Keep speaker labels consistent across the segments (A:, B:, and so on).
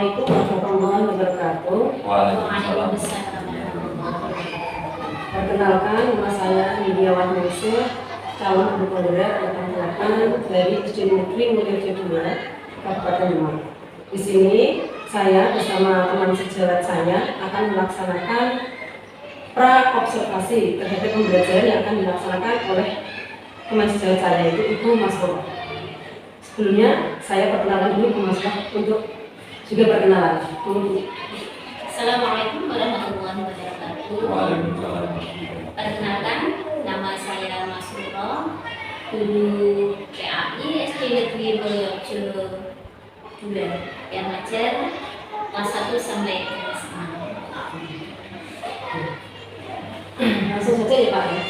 A: Assalamualaikum warahmatullahi wabarakatuh.
B: Waalaikumsalam.
A: Perkenalkan, nama saya Widiawati Mansur, calon guru penggerak angkatan 8 dari SD Negeri Mulyorejo 2, Kabupaten Demak. Di sini saya bersama teman sejawat saya akan melaksanakan pra-observasi terhadap pembelajaran yang akan dilaksanakan oleh teman sejawat saya, yaitu Ibu Masroh. Sebelumnya saya perkenalkan dulu Ibu Masroh untuk juga perkenalan.
B: Assalamualaikum warahmatullahi wabarakatuh.
A: Waalaikumsalam.
B: Perkenalkan, nama saya Masroh, guru PAI SD Negeri Mulyorejo 2 yang ngajar kelas 1 sampai kelas 6.
A: Langsung saja ya Pak ya.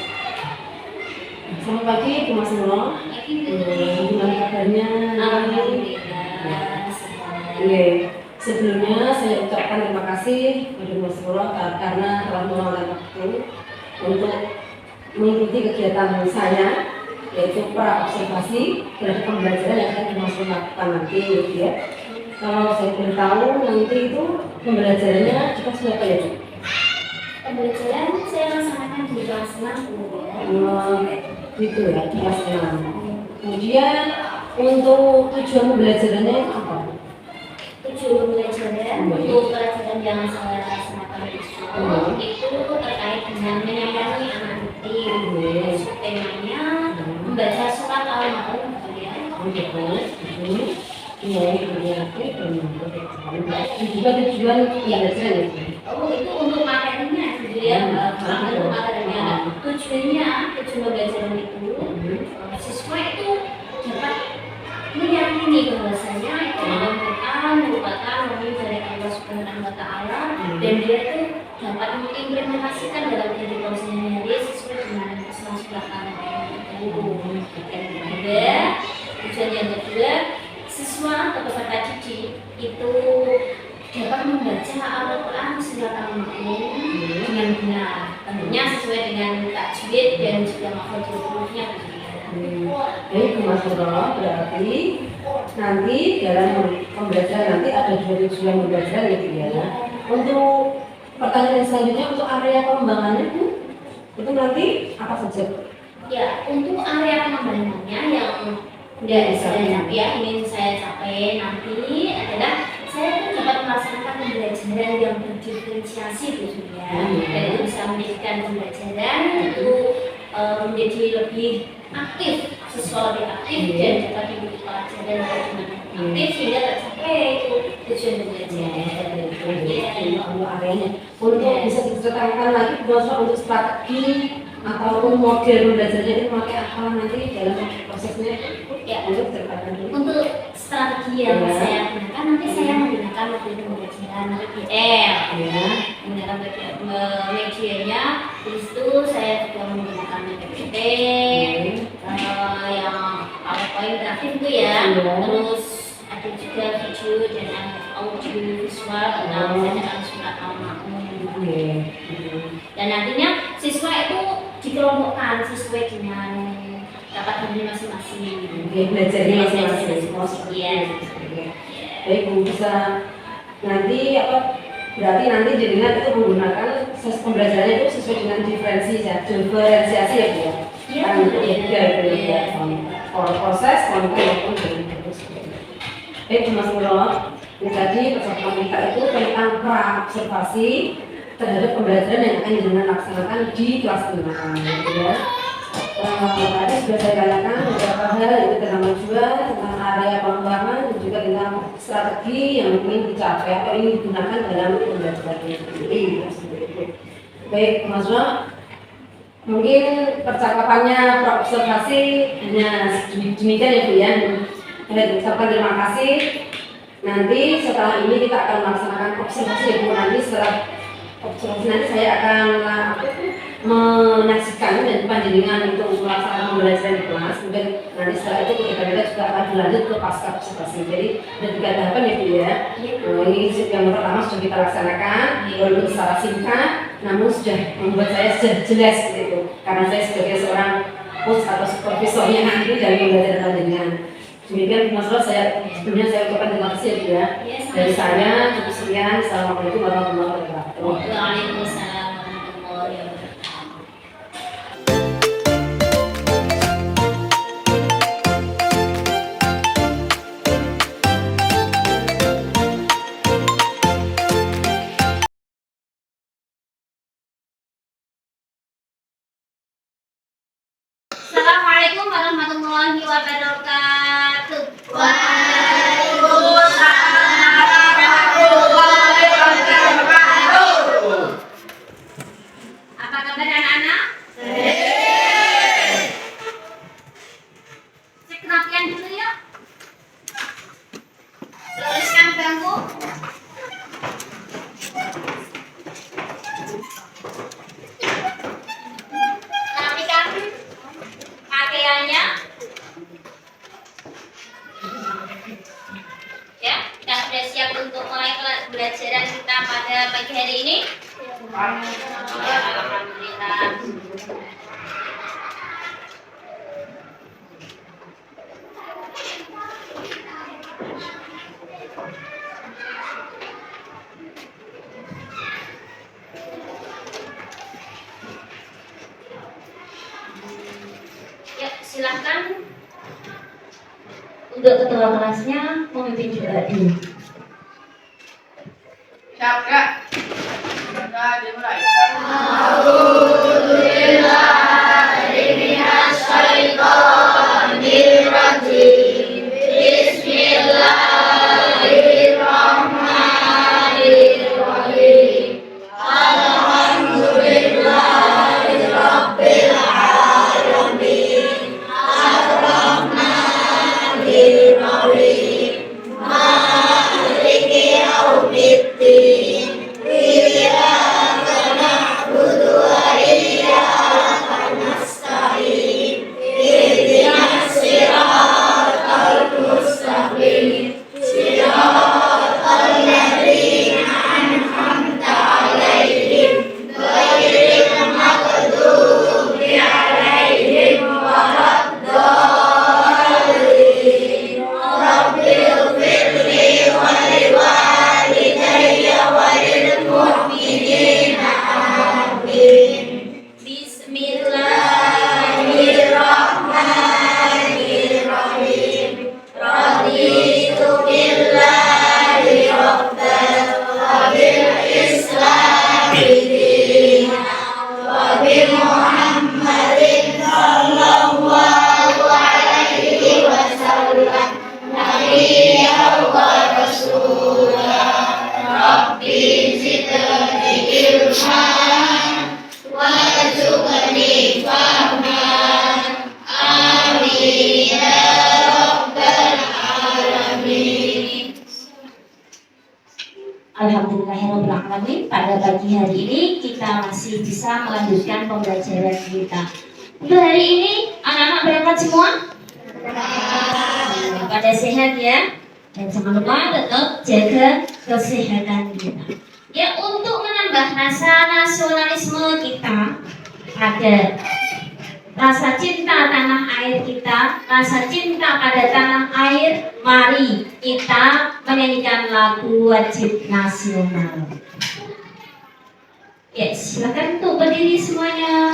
A: Selamat pagi Bu Masroh. Gimana kabarnya?
B: Alhamdulillah.
A: Oke. Sebelumnya saya ucapkan terima kasih kepada Bu Masroh karena telah meluangkan waktu untuk mengikuti kegiatan saya, yaitu pra-observasi terhadap pembelajaran yang akan Mas lakukan nanti, gitu ya. Kalau saya boleh tahu nanti itu pembelajarannya kita siapa ya?
B: Pembelajaran saya laksanakan di kelas 6
A: Gitu ya, di kelas 6. Kemudian untuk tujuan pembelajarannya itu apa?
B: Tujuan pembelajaran untuk pelajaran yang saya laksanakan itu terkait dengan menyayangi anak yatim. Temanya membaca surat Al-Maun.
A: Juga tujuan pembelajaran ya?
B: Oh, itu untuk materinya gitu ya, untuk materinya. Tujuan pembelajaran itu siswa itu dapat meyakini bahwasanya itu Al-Quran merupakan wahyu dari Allah Subhanahu wa Ta'ala, dan dia itu dapat mengimplementasikan dalam kehidupan sehari-hari sesuai dengan surat Al-Maun itu. Dan juga tujuan yang kedua, siswa atau peserta didik itu dapat membaca Al-Quran surat Al-Maun dengan benar, tentunya sesuai dengan tajwid dan juga makhraj hurufnya.
A: Baik, Mas Masroh, berarti nanti dalam pembelajaran nanti ada dua tujuan pembelajaran gitu ya. Untuk pertanyaan selanjutnya, untuk area pengembangannya Bu, itu nanti apa saja?
B: Ya, untuk area pengembangannya yang ingin saya capai nanti adalah saya pun dapat melaksanakan pembelajaran yang berdiferensiasi gitu ya, dan itu bisa menjadikan pembelajaran itu menjadi lebih aktif, siswa lebih aktif dan dapat diikuti pelajaran dengan aktif sehingga tercapai itu tujuan pembelajaran.
A: Areanya untuk bisa diceritakan lagi untuk strategi ataupun model pembelajarannya itu memakai apa nanti dalam prosesnya?
B: Ya,
A: untuk ceritakan dulu.
B: untuk strategi yang saya gunakan nanti saya menggunakan metode pembelajaran PBL. Menggunakan medianya, di situ saya juga menggunakan PPT yang PowerPoint interaktif itu ya. Terus ada juga video dan audio visual tentang bacaan surat Al-Maun. Dan nantinya siswa itu dikelompokkan sesuai dengan dapat diri masing-masing.
A: Belajarnya masing-masing.
B: Iya.
A: Baik Bu, bisa nanti apa? Berarti nanti jadinya itu menggunakan pembelajarannya itu sesuai dengan diferensiasi ya Bu ya.
B: Iya.
A: Iya. Proses konten maupun terus. Baik Bu Masroh, ini tadi percakapan kita itu tentang pra-observasi terhadap pembelajaran yang akan dilaksanakan di kelas 6 ya. Tadi sudah saya katakan beberapa hal, itu tentang tujuan, tentang area pengembangan, dan juga tentang strategi yang ingin dicapai atau ingin digunakan dalam pembelajaran sendiri. Baik, Mas Masroh, mungkin percakapannya observasi hanya demikian ya Bu ya. Saya ucapkan terima kasih. Nanti setelah ini kita akan melaksanakan observasi ya Bu. Nanti setelah observasi nanti saya akan menyaksikan dan panjenengan untuk melaksanakan pembelajaran di kelas. Kemudian nanti setelah itu kita juga akan berlanjut ke pasca observasi. Jadi ada 3 tahapan ya Bu ya. Ini yang pertama sudah kita laksanakan, walaupun secara singkat, namun sudah membuat saya sudah jelas gitu. Karena saya sebagai seorang coach atau supervisornya nanti dari pembelajaran panjenengan. Demikian masalah sebelumnya saya ucapkan terima kasih ya Bu ya. Dari saya cukup sekian. Assalamualaikum warahmatullahi wabarakatuh.
B: Waalaikumsalam warahmatullahi wabarakatuh. Assalamualaikum warahmatullahi wabarakatuh. Apa kabar anak-anak? Cek kerapian dulu ya. Luruskan bangku. Rapikan pakaiannya. Ya, kita sudah siap untuk mulai pembelajaran kita pada pagi hari ini. Ya, alhamdulillah. Ya, silahkan untuk ketua kelasnya memimpin doa dulu.
C: Siap, Kak. Kita dimulai.
B: Alhamdulillahirrahmanirrahim. Pada pagi hari ini kita masih bisa melanjutkan pembelajaran kita. Untuk hari ini anak-anak berangkat semua? Pada sehat ya. Dan jangan lupa tetap jaga kesehatan kita. Ya, untuk menambah rasa nasionalisme kita, ada rasa cinta tanah air kita, rasa cinta pada tanah air. Mari kita menyanyikan lagu wajib nasional. Ya, silakan untuk berdiri semuanya.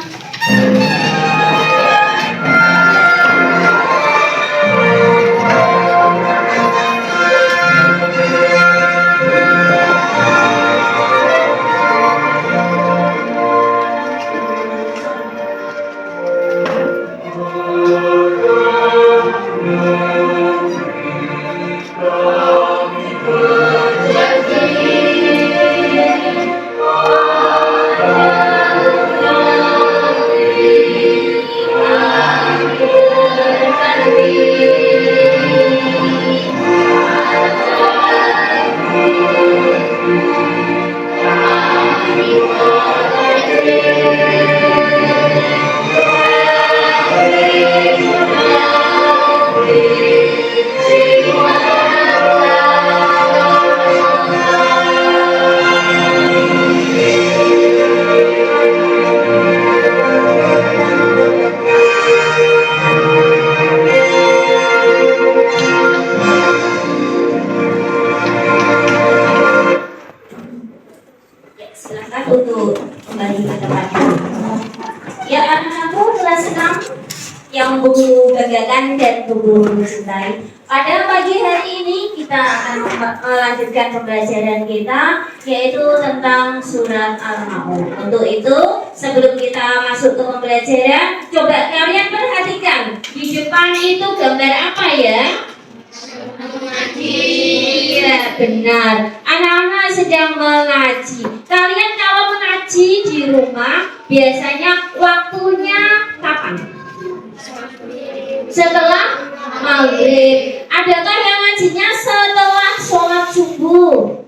B: untuk kembali ke tempatnya. Ya anak-anakku kelas 6 yang Buku banggakan dan Buku cintai. Pada pagi hari ini kita akan melanjutkan pembelajaran kita, yaitu tentang surat Al-Maun. Untuk itu, sebelum kita masuk ke pembelajaran, coba kalian perhatikan di depan itu gambar apa ya? Iya, benar. Anak-anak sedang mengaji. Kalian kalau mengaji di rumah biasanya waktunya kapan? Setelah maghrib. Adakah yang ngajinya setelah sholat subuh?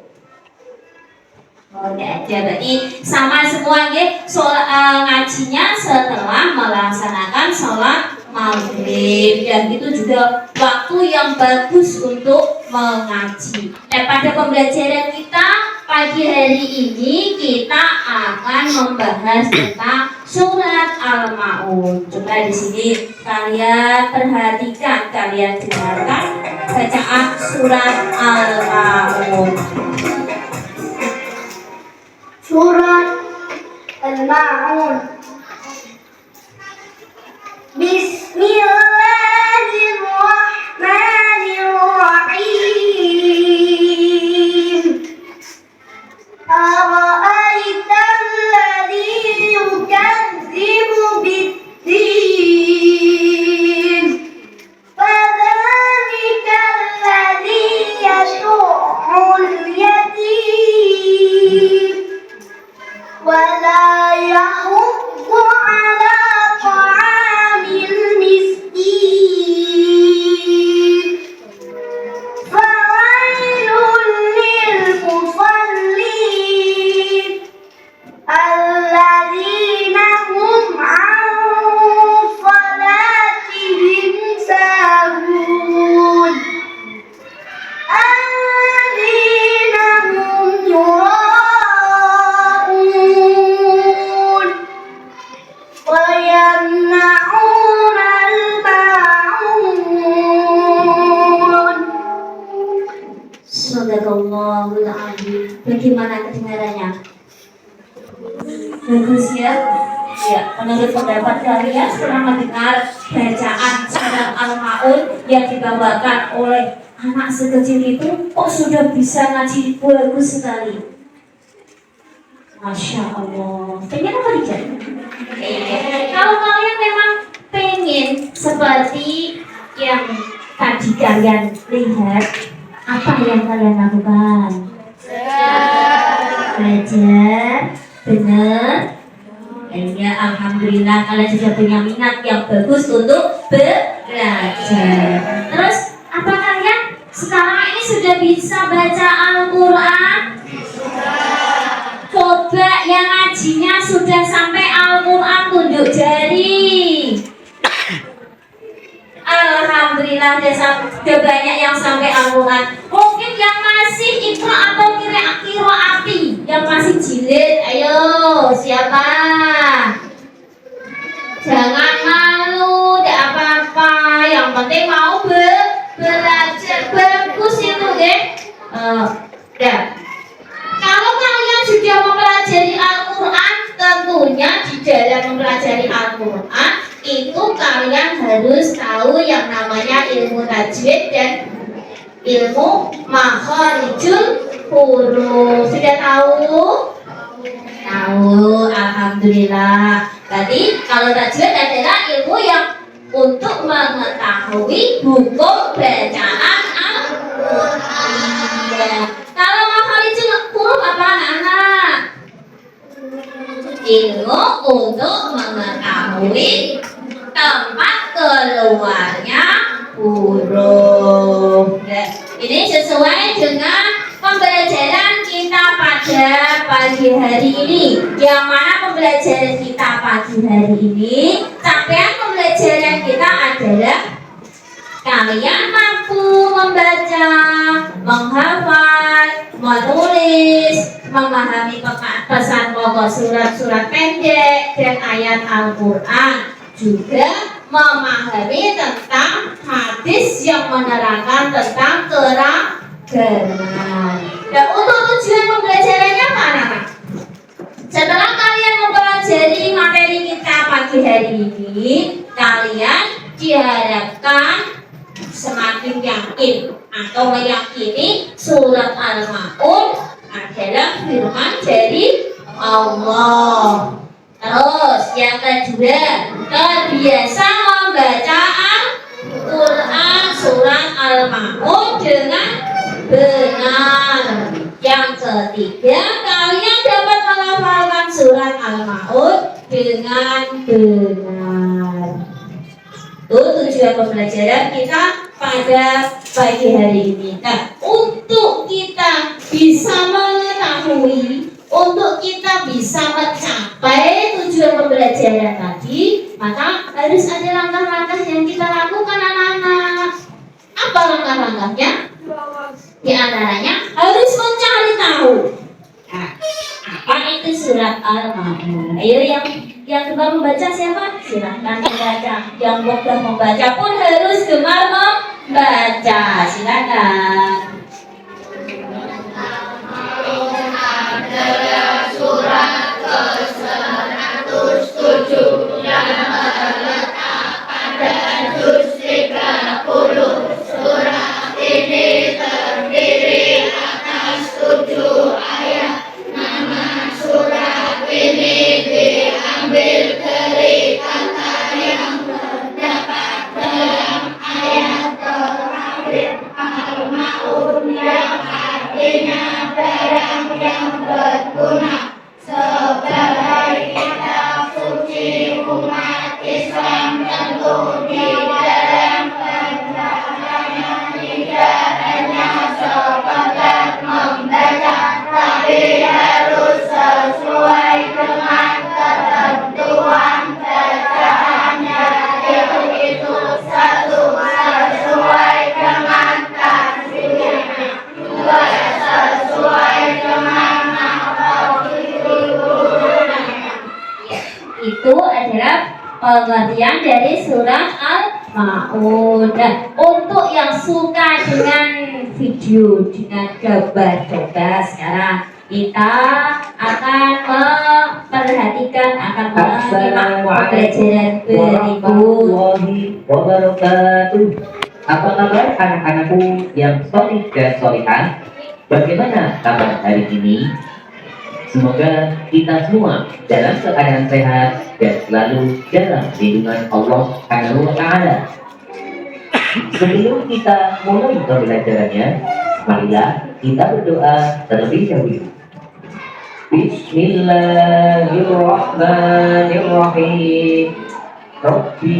B: Oh, tidak ada. Berarti sama semua ya. Ngajinya setelah melaksanakan sholat maghrib, dan itu juga waktu yang bagus untuk mengaji. Dan pada pembelajaran kita pagi hari ini kita akan membahas tentang surat Al-Maun. Coba di sini kalian perhatikan, kalian dengarkan bacaan surat Al-Maun.
D: Surat Al-Maun. Bismillahirrahmanirrahim. Ara'aita alladhi yukadzibu bid-din, fadhalika alladhi yad'ul yatim wala yahuddu ala ta'amil miskin, fawailun lil musallin alladzina hum an salatihim sahun, alladzina hum yura'un wa yamna'una al-ma'un.
B: Sadaqallahul adzim. Bagaimana kedengarannya? Bagus ya? Ya, menurut pendapat kalian setelah mendengar bacaan surat Al-Maun yang dibawakan oleh anak sekecil itu, kok sudah bisa ngaji bagus sekali? Masya Allah. Pengen apa tidak? Kalau kalian memang pengen seperti yang tadi kalian lihat, apa yang kalian lakukan? Belajar, benar. Ya, alhamdulillah kalian sudah punya minat yang bagus untuk belajar. Terus, apa kalian sekarang ini sudah bisa baca Al-Quran? Coba yang ngajinya sudah sampai Al-Quran tunjuk jari. Alhamdulillah sudah banyak yang sampai Al-Quran. Mungkin yang masih Iqra atau Qiraati, yang masih jilid, ayo siapa? Jangan malu, tidak apa-apa. Yang penting mau belajar, bagus itu deh. Ya. Kalau kalian sudah mempelajari Al-Quran, tentunya di dalam mempelajari Al-Quran itu kalian harus tahu yang namanya ilmu tajwid dan ilmu makharijul huruf. Sudah tahu? Tahu, alhamdulillah. Berarti kalau tajwid adalah ilmu yang untuk mengetahui hukum bacaan Al-Quran. Kalau makharijul huruf apa anak-anak? Ilmu untuk mengetahui tempat keluarnya huruf. Ini sesuai dengan pembelajaran kita pada pagi hari ini. Yang mana pembelajaran kita pagi hari ini, capaian pembelajaran kita adalah kalian mampu membaca, menghafal, menulis, memahami pesan pokok surat-surat pendek dan ayat Al-Quran, juga memahami tentang hadis yang menerangkan tentang keragaman. Dan untuk tujuan pembelajarannya apa anak-anak? hari ini kalian diharapkan semakin yakin atau meyakini surat Al-Maun adalah firman dari Allah. Terus yang kedua, terbiasa membaca Al-Quran surat Al-Maun dengan benar. Yang ketiga, kalian dapat menghafalkan surat Al-Maun dengan benar. Itu tujuan pembelajaran kita pada pagi hari ini. Nah, untuk kita bisa mengetahui, untuk kita bisa mencapai tujuan pembelajaran tadi, maka harus ada langkah-langkah yang kita lakukan, anak-anak. Apa langkah-langkahnya? Di antaranya harus mencari tahu. Nah, apa itu surat Al-Maun? Ayo yang gemar membaca siapa? Silahkan membaca. Yang mudah membaca pun harus gemar membaca. Silakan.
C: Adalah surat ke-107 yang terletak pada juz 30. Surat ini terdiri atas 7 ayat. Nama surat ini diambil dari kata yang terdapat dalam ayat terakhir Al-Maun yang artinya barang yang berguna. Sebagai kitab suci umat Islam tentu di dalam bacanya tidak hanya sekedar membaca, tapi harus sesuai dengan ketentuan bacaannya, yaitu satu, sesuai dengan tajwidnya, dua, sesuai dengan
B: Itu adalah pengertian dari surat Al-Maun. Nah, untuk yang suka dengan video, dengan gambar, coba sekarang kita akan memperhatikan, akan menyimak pembelajaran berikut.
E: Warahmatullahi wabarakatuh. Apa kabar anak-anakku yang solih dan solihah? Bagaimana kabar hari ini? Semoga kita semua dalam keadaan sehat dan selalu dalam lindungan Allah Subhanahu wa Ta'ala. Sebelum kita mulai pembelajarannya, marilah kita berdoa terlebih dahulu. Bismillahirrahmanirrahim. Rabbi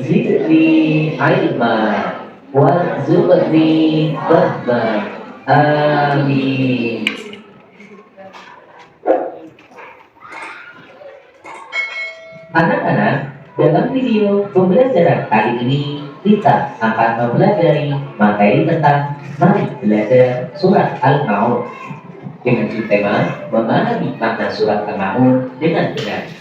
E: zidni ilma warzuqni fahma. Amin. Anak-anak, dalam video pembelajaran kali ini kita akan mempelajari materi tentang mari belajar surat Al-Maun dengan tema memahami makna surat Al-Maun dengan benar.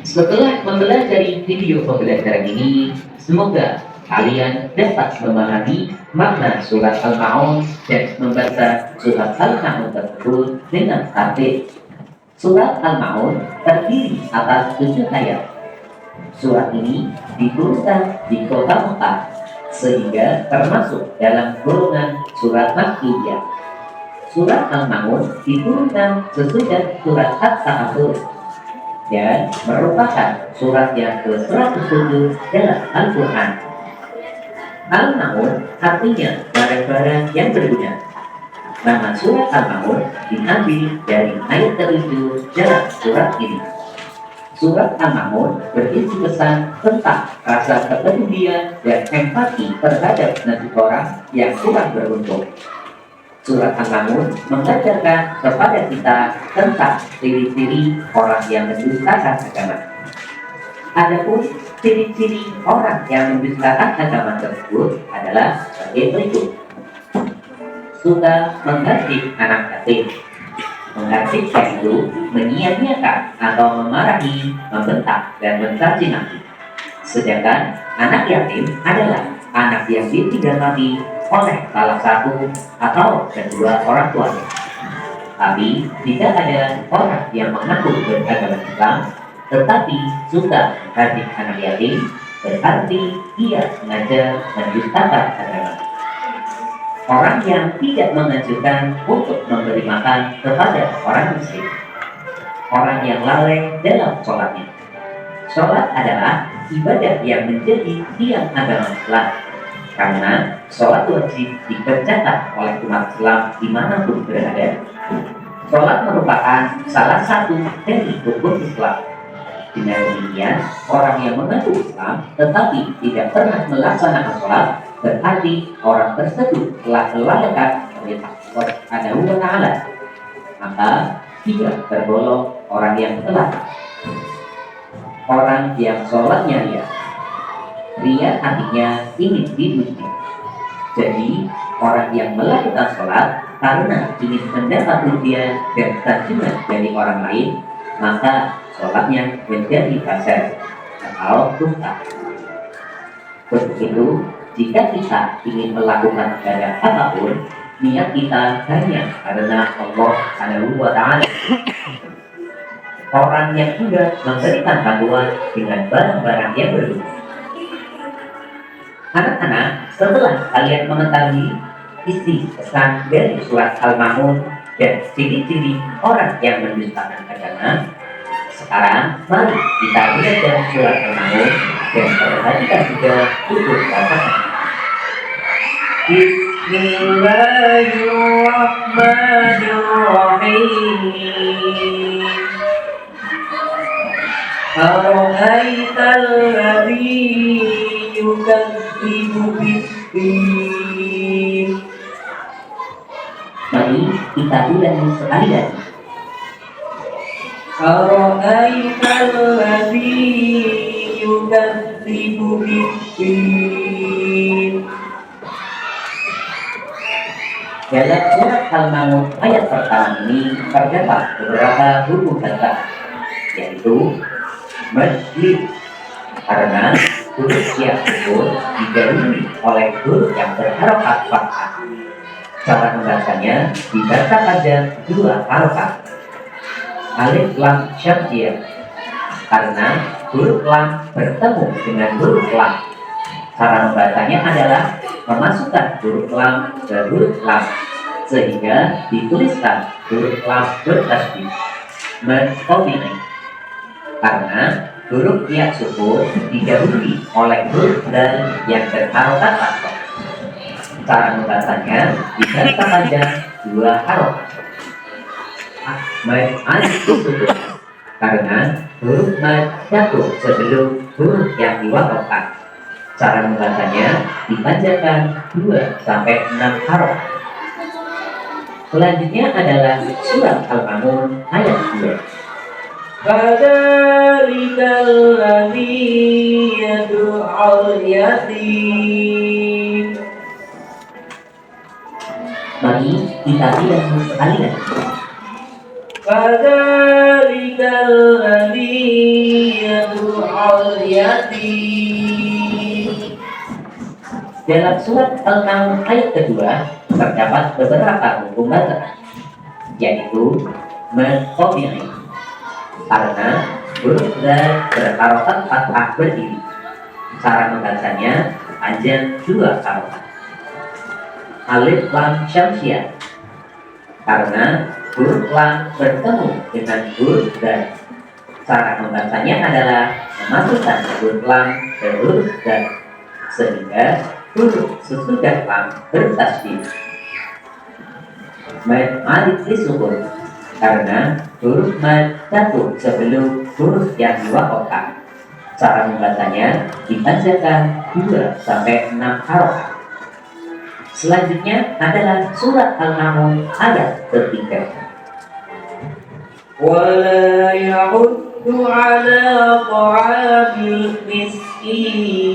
E: Setelah mempelajari video pembelajaran ini, semoga kalian dapat memahami makna surat Al-Maun dan membaca surat Al-Maun tersebut dengan tertib. Surat Al-Maun terdiri atas 7 ayat. Surat ini diturunkan di kota Mekah sehingga termasuk dalam golongan surat Makkiyah. Surat Al-Maun diturunkan sesudah surat At-Ta'afur dan merupakan surat yang ke-107 dalam Al-Quran. Al-Maun artinya barang-barang yang berguna. Nama surat Al-Maun diambil dari ayat ke-7 dalam surat ini. Surat Al-Maun berisi pesan tentang rasa kepedulian dan empati terhadap nasib orang yang kurang beruntung. Surat Al-Maun mengajarkan kepada kita tentang ciri-ciri orang yang mendustakan agama. Adapun ciri-ciri orang yang mendustakan agama tersebut adalah sebagai berikut. Suka menghardik anak yatim. Menghardikkan itu menyia-nyiakan atau memarahi, membentak, dan mencaci maki. Sedangkan anak yatim adalah anak yang ditinggal mati oleh salah satu atau kedua orang tuanya. Tapi tidak ada orang yang mengaku beragama Islam tetapi suka menghardik anak yatim, berarti ia sengaja mendustakan agama. Orang yang tidak menganjurkan untuk memberi makan kepada orang miskin. Orang yang lalai dalam sholatnya. Sholat adalah ibadah yang menjadi tiang agama Islam. Karena sholat wajib dikerjakan oleh umat Islam dimanapun berada. Sholat merupakan salah satu dari rukun Islam. Dengan demikian, orang yang mengaku Islam tetapi tidak pernah melaksanakan sholat, berarti orang tersebut telah melalaikan perintah Allah Subhanahu wa Ta'ala. Maka tidak tergolong orang yang telah. Orang yang sholatnya ria. Ria artinya ingin dipuji. Jadi orang yang melakukan sholat karena ingin mendapat pujian dan sanjungan dari orang lain, maka sholatnya menjadi fasad atau rusak. Begitu, jika kita ingin melakukan ibadah apapun, niat kita hanya karena Allah Subhanahu wa Ta'ala. Orang yang juga memberikan bantuan dengan barang-barang yang berguna. Anak-anak, setelah kalian mengetahui isi pesan dari surat Al-Ma'un dan ciri-ciri orang yang mendustakan agama, sekarang mari kita belajar surat Al-Ma'un dan perhatikan juga tutur katanya. Bismillahirrahmanirrahim. أرأيت الذي يكذب بالدين. Mari kita ulangi sekali lagi. أرأيت الذي يكذب بالدين. Dalam surat Al-Ma'un ayat pertama ini terdapat beberapa huruf kata, yaitu majlis, karena huruf yang sukun didahului oleh huruf yang berharokat fathah. Cara membacanya dibaca pada dua harokat. Alif lam syamsiyah, karena huruf lam bertemu dengan huruf lam. Cara membacanya adalah memasukkan huruf lam ke huruf lam, sehingga dituliskan huruf lam bertasydid mentobi'i. Karena huruf yang sukun didahului oleh huruf dal yang berharokat fathah. Cara membacanya dibaca pada dua harokat. Mad alif sukun, karena huruf mad jatuh sebelum huruf yang diwakafkan. Cara membacanya dipanjangkan 2 sampai 6 harokat. Selanjutnya adalah surat Al-Ma'un ayat 2. Fadzalika alladzi yad'ul yatim. Mari kita ulangi sekali lagi. Fadzalika alladzi yad'ul yatim. Dalam surat Al-Ma'un ayat kedua terdapat beberapa hukum bacaan, yaitu mentobi'i, karena huruf dal berharokat fathah berdiri. Cara membacanya panjang 2 harokat. Alif lam syamsiyah, karena huruf lam bertemu dengan huruf dal. Cara membacanya adalah memasukkan huruf lam ke huruf dal, sehingga huruf sesudah lam bertasydid. Mad alif disukun, karena huruf mad jatuh sebelum huruf yang diwakafkan. Cara membacanya dipanjangkan 2 sampai 6 harokat. Selanjutnya adalah surat Al-Ma'un ayat ketiga. Wala ya'uddu ala ta'amil miskin.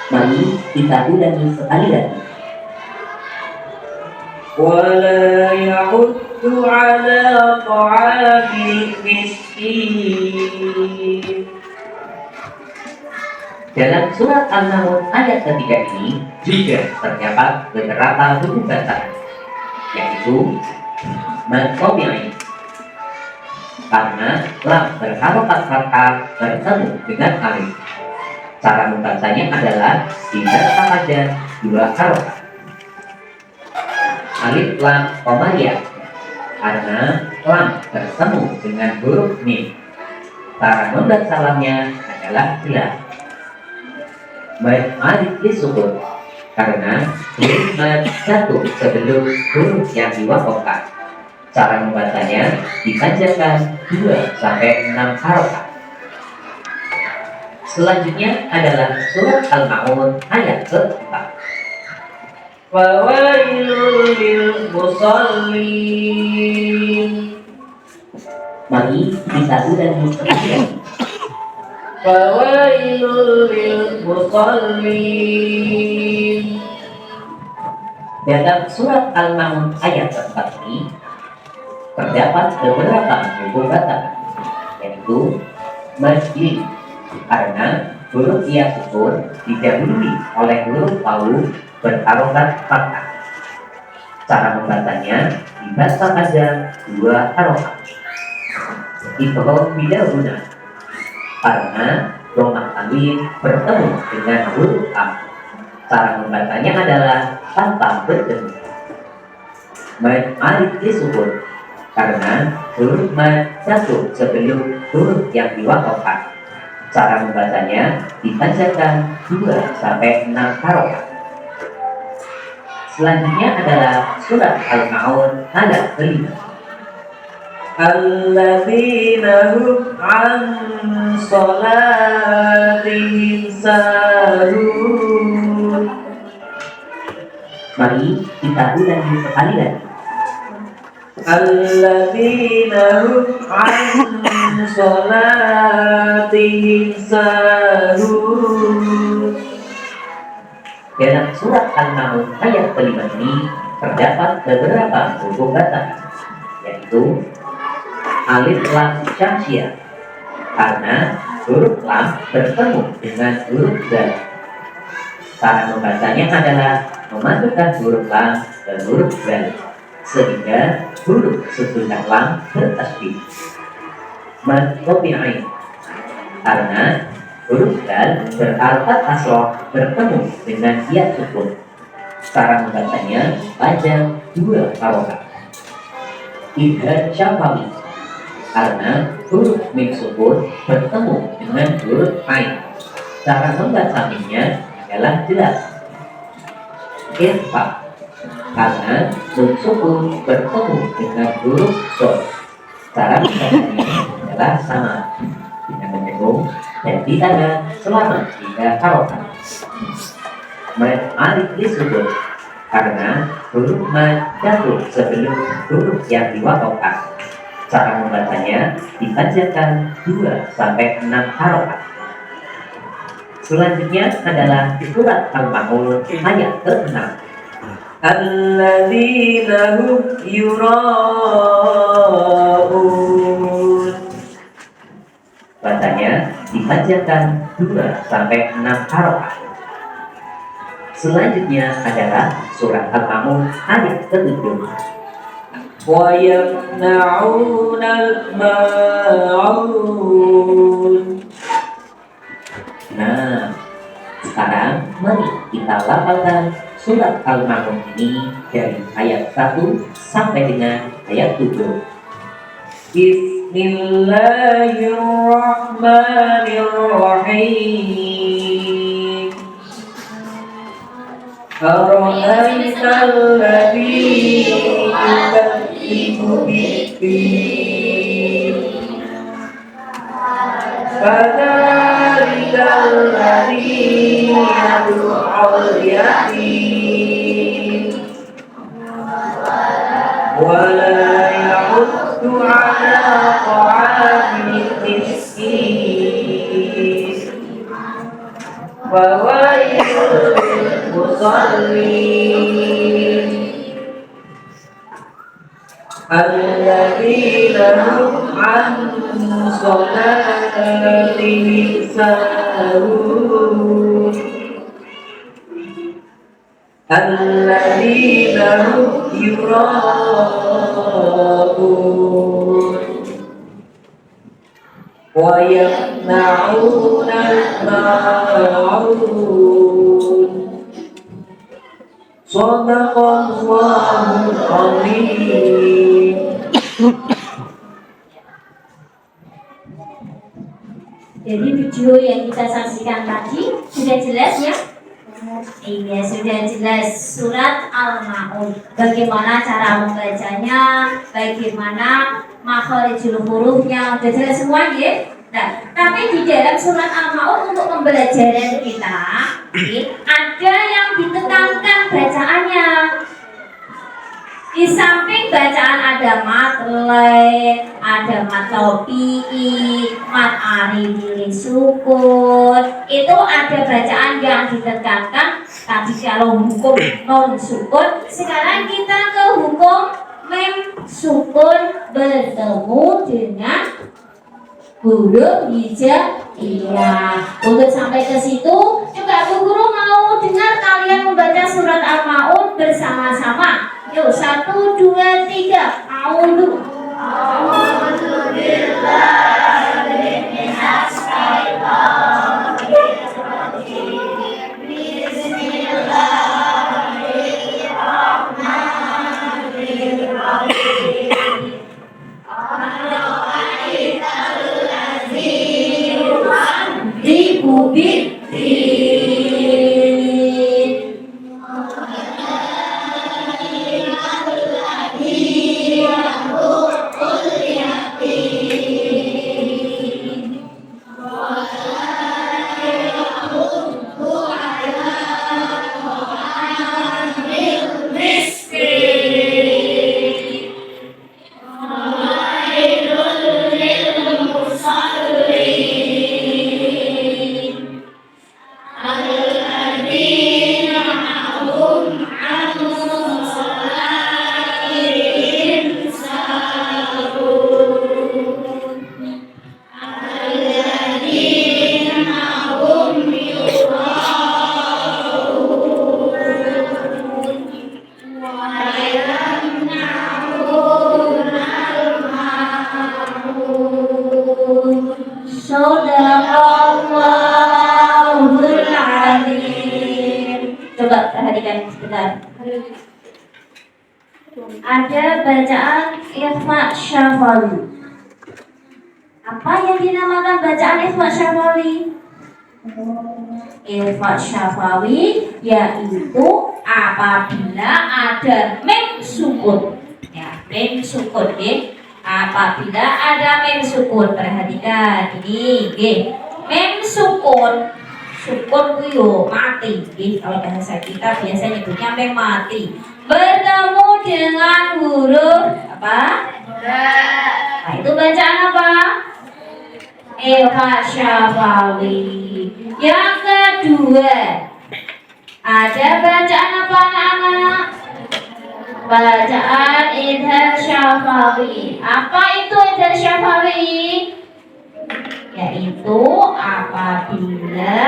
E: Mari kita ulangi sekali lagi. Wala ya'uddu ala ta'amil miskin. Dalam surat Al-Ma'un ayat ketiga ini juga terdapat beberapa huruf bacaan, yaitu mentobi'i, karena lam berharokat fathah bertemu dengan alif. Cara membacanya adalah dibaca pada dua harokat. Alif lam komariah, karena lam bertemu dengan huruf mim. Cara membaca lamnya adalah jelas. Mad alif disukun, karena huruf mad jatuh sebelum huruf yang diwakafkan. Cara membacanya dipanjangkan 2 sampai 6 harokat. Selanjutnya adalah surat Al-Ma'un ayat ke-4. Fawailul lil musallin. Mari kita ulangi sekali. Fawailul lil musallin. Dalam surat Al-Ma'un ayat ke-4 ini terdapat beberapa hukum batal, yaitu masjid, karena huruf ia sukun didahului oleh huruf wawu berharokat fathah. Cara membacanya dibaca pada 2 harokat. Ifham bidahuna, karena domah tanwin bertemu dengan huruf am. Cara membacanya adalah tanpa bertemu. Mad alif disukun, karena huruf mad jatuh sebelum huruf yang diwakafkan. Cara membacanya dipanjangkan 2 sampai 6 harokat. Selanjutnya adalah surat Al-Ma'un ayat ke-5. Alladzina hum an sholatihim sahun. Mari kita ulangi sekali lagi. Alladzina hum an sholatihim sahun. Dalam surat Al-Ma'un ayat ke-5 ini terdapat beberapa hukum batal, yaitu alif lam syamsiah, karena huruf lam bertemu dengan huruf dal. Cara membacanya adalah memasukkan huruf lam ke huruf dal, sehingga huruf sesudah lam bertasydid. Mad tabi'i, karena huruf dal berharokat kasroh bertemu dengan ya sukun. Cara membacanya pada 2 harokat. Idgham syafawi, karena huruf mim sukun bertemu dengan huruf ain. Cara membaca mimnya adalah jelas. Ikhfa, karena nun sukun bertemu dengan huruf shad. Cara membacanya adalah sama, dengan mendengung dan ditahan selama 3 harokat. Mad alif disukun, karena huruf mad jatuh sebelum huruf yang diwakafkan. Cara membacanya dipanjangkan 2 sampai 6 harokat. Selanjutnya adalah surat Al-Ma'un ayat ke-6. Alladzina hum yura'un. Bacanya dipanjangkan 2 sampai 6 harokat. Selanjutnya adalah surat Al-Ma'un ayat ke-7. Wa yamna'unal ma'un. Nah, sekarang mari kita lafalkan surat Al-Ma'un ini dari ayat 1 sampai dengan ayat 7. Bismillahirrahmanirrahim. Ara'aital ladzi yukadzibu bid-din. Fadzalikal ladzi yad'ul yatim wa la yahuddu 'ala ta'amil miskin. Fawailul lil musallin alladzina hum an sholatihim sahun. Alladzina hum yura'un. ويمنعون الماعون صدق الله العظيم.
B: Jadi video yang kita saksikan tadi sudah jelas ya? Iya, sudah jelas. Surat Al-Ma'un, bagaimana cara membacanya, bagaimana makharijul hurufnya, sudah jelas semua ya? Nah, tapi di dalam surat Al-Ma'un untuk pembelajaran kita ada yang ditekankan bacaannya. Di samping bacaan ada mat lain, ada mat topi'i, mat aridili sukun. Itu ada bacaan yang ditekankan. Tadi kalau hukum non sukun, sekarang kita ke hukum mem sukun bertemu dengan huruf hijaiyah. Untuk sampai ke situ, coba Bu Guru mau dengar kalian membaca surat Al-Ma'un bersama-sama. Yuk, 1, 2, 3. A'udzu. Dikubit Shadaqallahul Azim. Coba perhatikan sebentar. Ada bacaan ikhfa syafawi. Apa yang dinamakan bacaan ikhfa syafawi? Ikhfa syafawi yaitu apabila ada mem sukun. Ya, mem sukun ya. Apabila ada mem sukun, perhatikan ini, mem sukun, sukun itu mati. Kalau bahasa kita biasa nyebutnya mem mati. Bertemu dengan huruf apa? Nah, itu bacaan apa? Ikhfa syafawi. Yang kedua, ada bacaan apa anak-anak? Bacaan idhar syafawi. Apa itu idhar syafawi? Yaitu apabila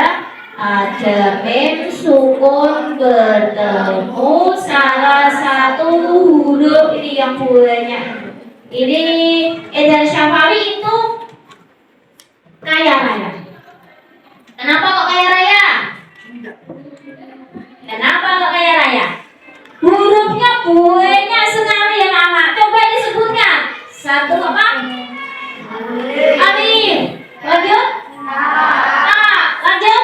B: ada mem sukun bertemu salah satu huruf ini yang banyak. Ini idhar syafawi itu kaya raya. Kenapa kok kaya raya? Kenapa kok kaya raya? Hurufnya banyak sekali ya anak. Coba disebutkan. Satu apa? Alif. Lanjut. Ta. Lanjut.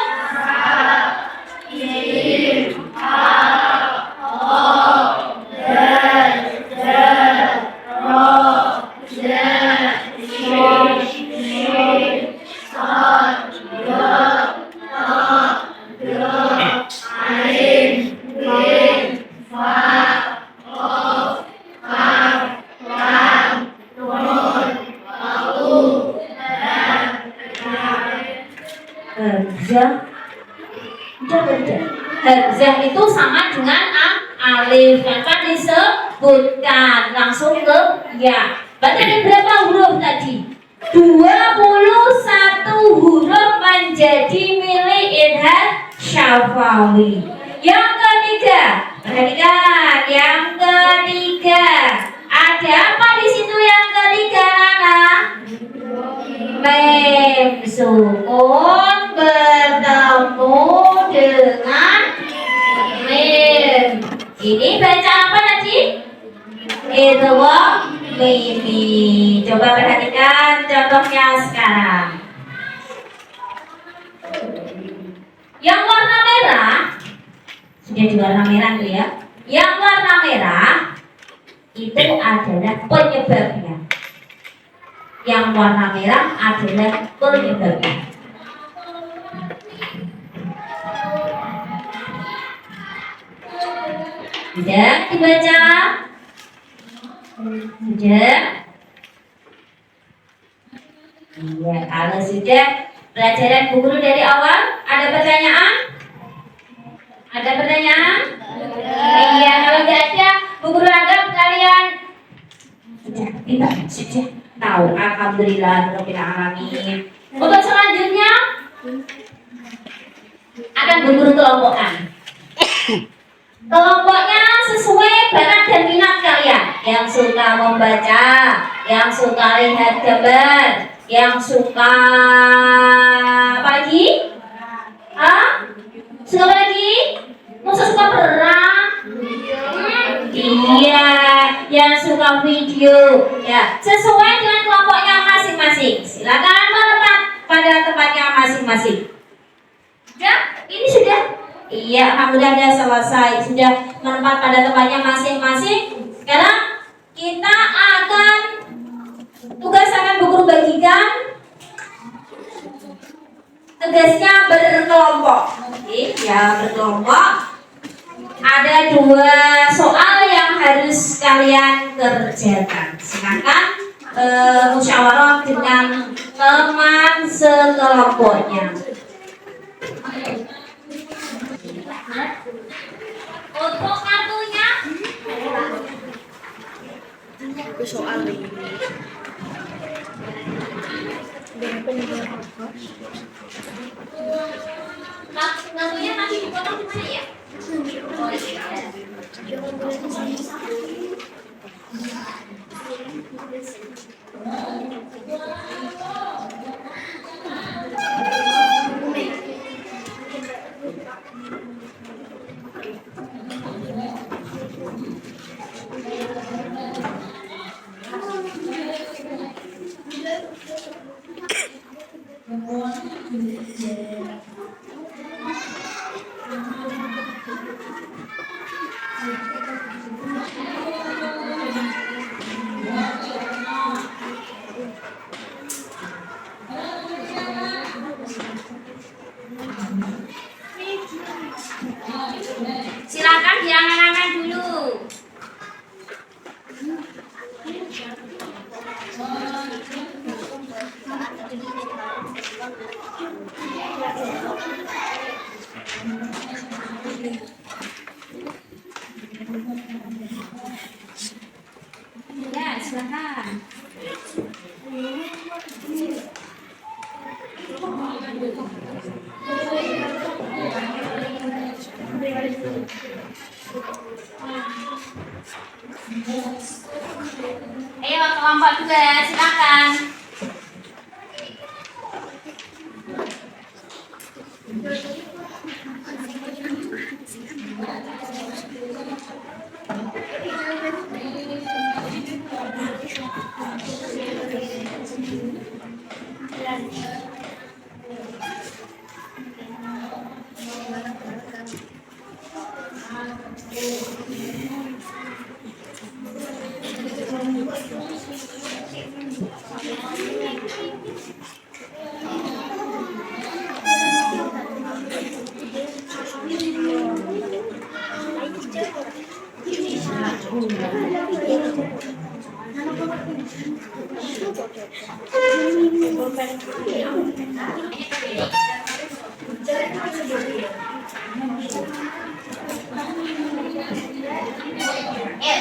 B: Hamzah itu sama dengan alif. Tanpa disebutkan langsung ke ya. Berarti ada berapa huruf tadi? 21 huruf menjadi milik idhar syafawi. Yang ketiga, perhatikan. Yang ketiga, ada apa di situ yang ketiga, Nana? Sukun bertemu dengan mim. Ini baca apa tadi? Idgham mimi. Coba perhatikan contohnya sekarang. Yang warna merah, sudah di warna merah tuh ya. Yang warna merah itu adalah penyebabnya. Yang warna merah adalah penyebabnya. Sudah dibaca? Sudah? Iya, kalau sudah pelajaran Bu Guru dari awal, ada pertanyaan? Ada pertanyaan? Iya, kalau nggak ada, Bu Guru anggap kalian sudah tahu. Alhamdulillah, Rabbil alamin. Untuk selanjutnya akan Bu Guru kelompokkan. Kelompoknya sesuai bakat dan minat kalian. Yang suka membaca, yang suka lihat gambar, yang suka apa lagi? Suka apa lagi? Masa suka perang? Iya, yang suka video. Ya, sesuai dengan kelompoknya masing-masing. Silakan menempat pada tempatnya masing-masing. Ya, ini sudah. Iya, alhamdulillah sudah selesai. Sudah menempat pada tempatnya masing-masing. Sekarang kita akan tugas akan Bu Guru bagikan. Tugasnya berkelompok. Oke, ya berkelompok. Ada 2 soal yang harus kalian kerjakan. Silakan musyawarah dengan teman sekelompoknya. Untuk kartunya
C: soal ini.
B: kartunya tadi dipotong di mana ya? Silakan diangan-angan dulu. Ya, silakan. Ayo kelompok 2, silakan.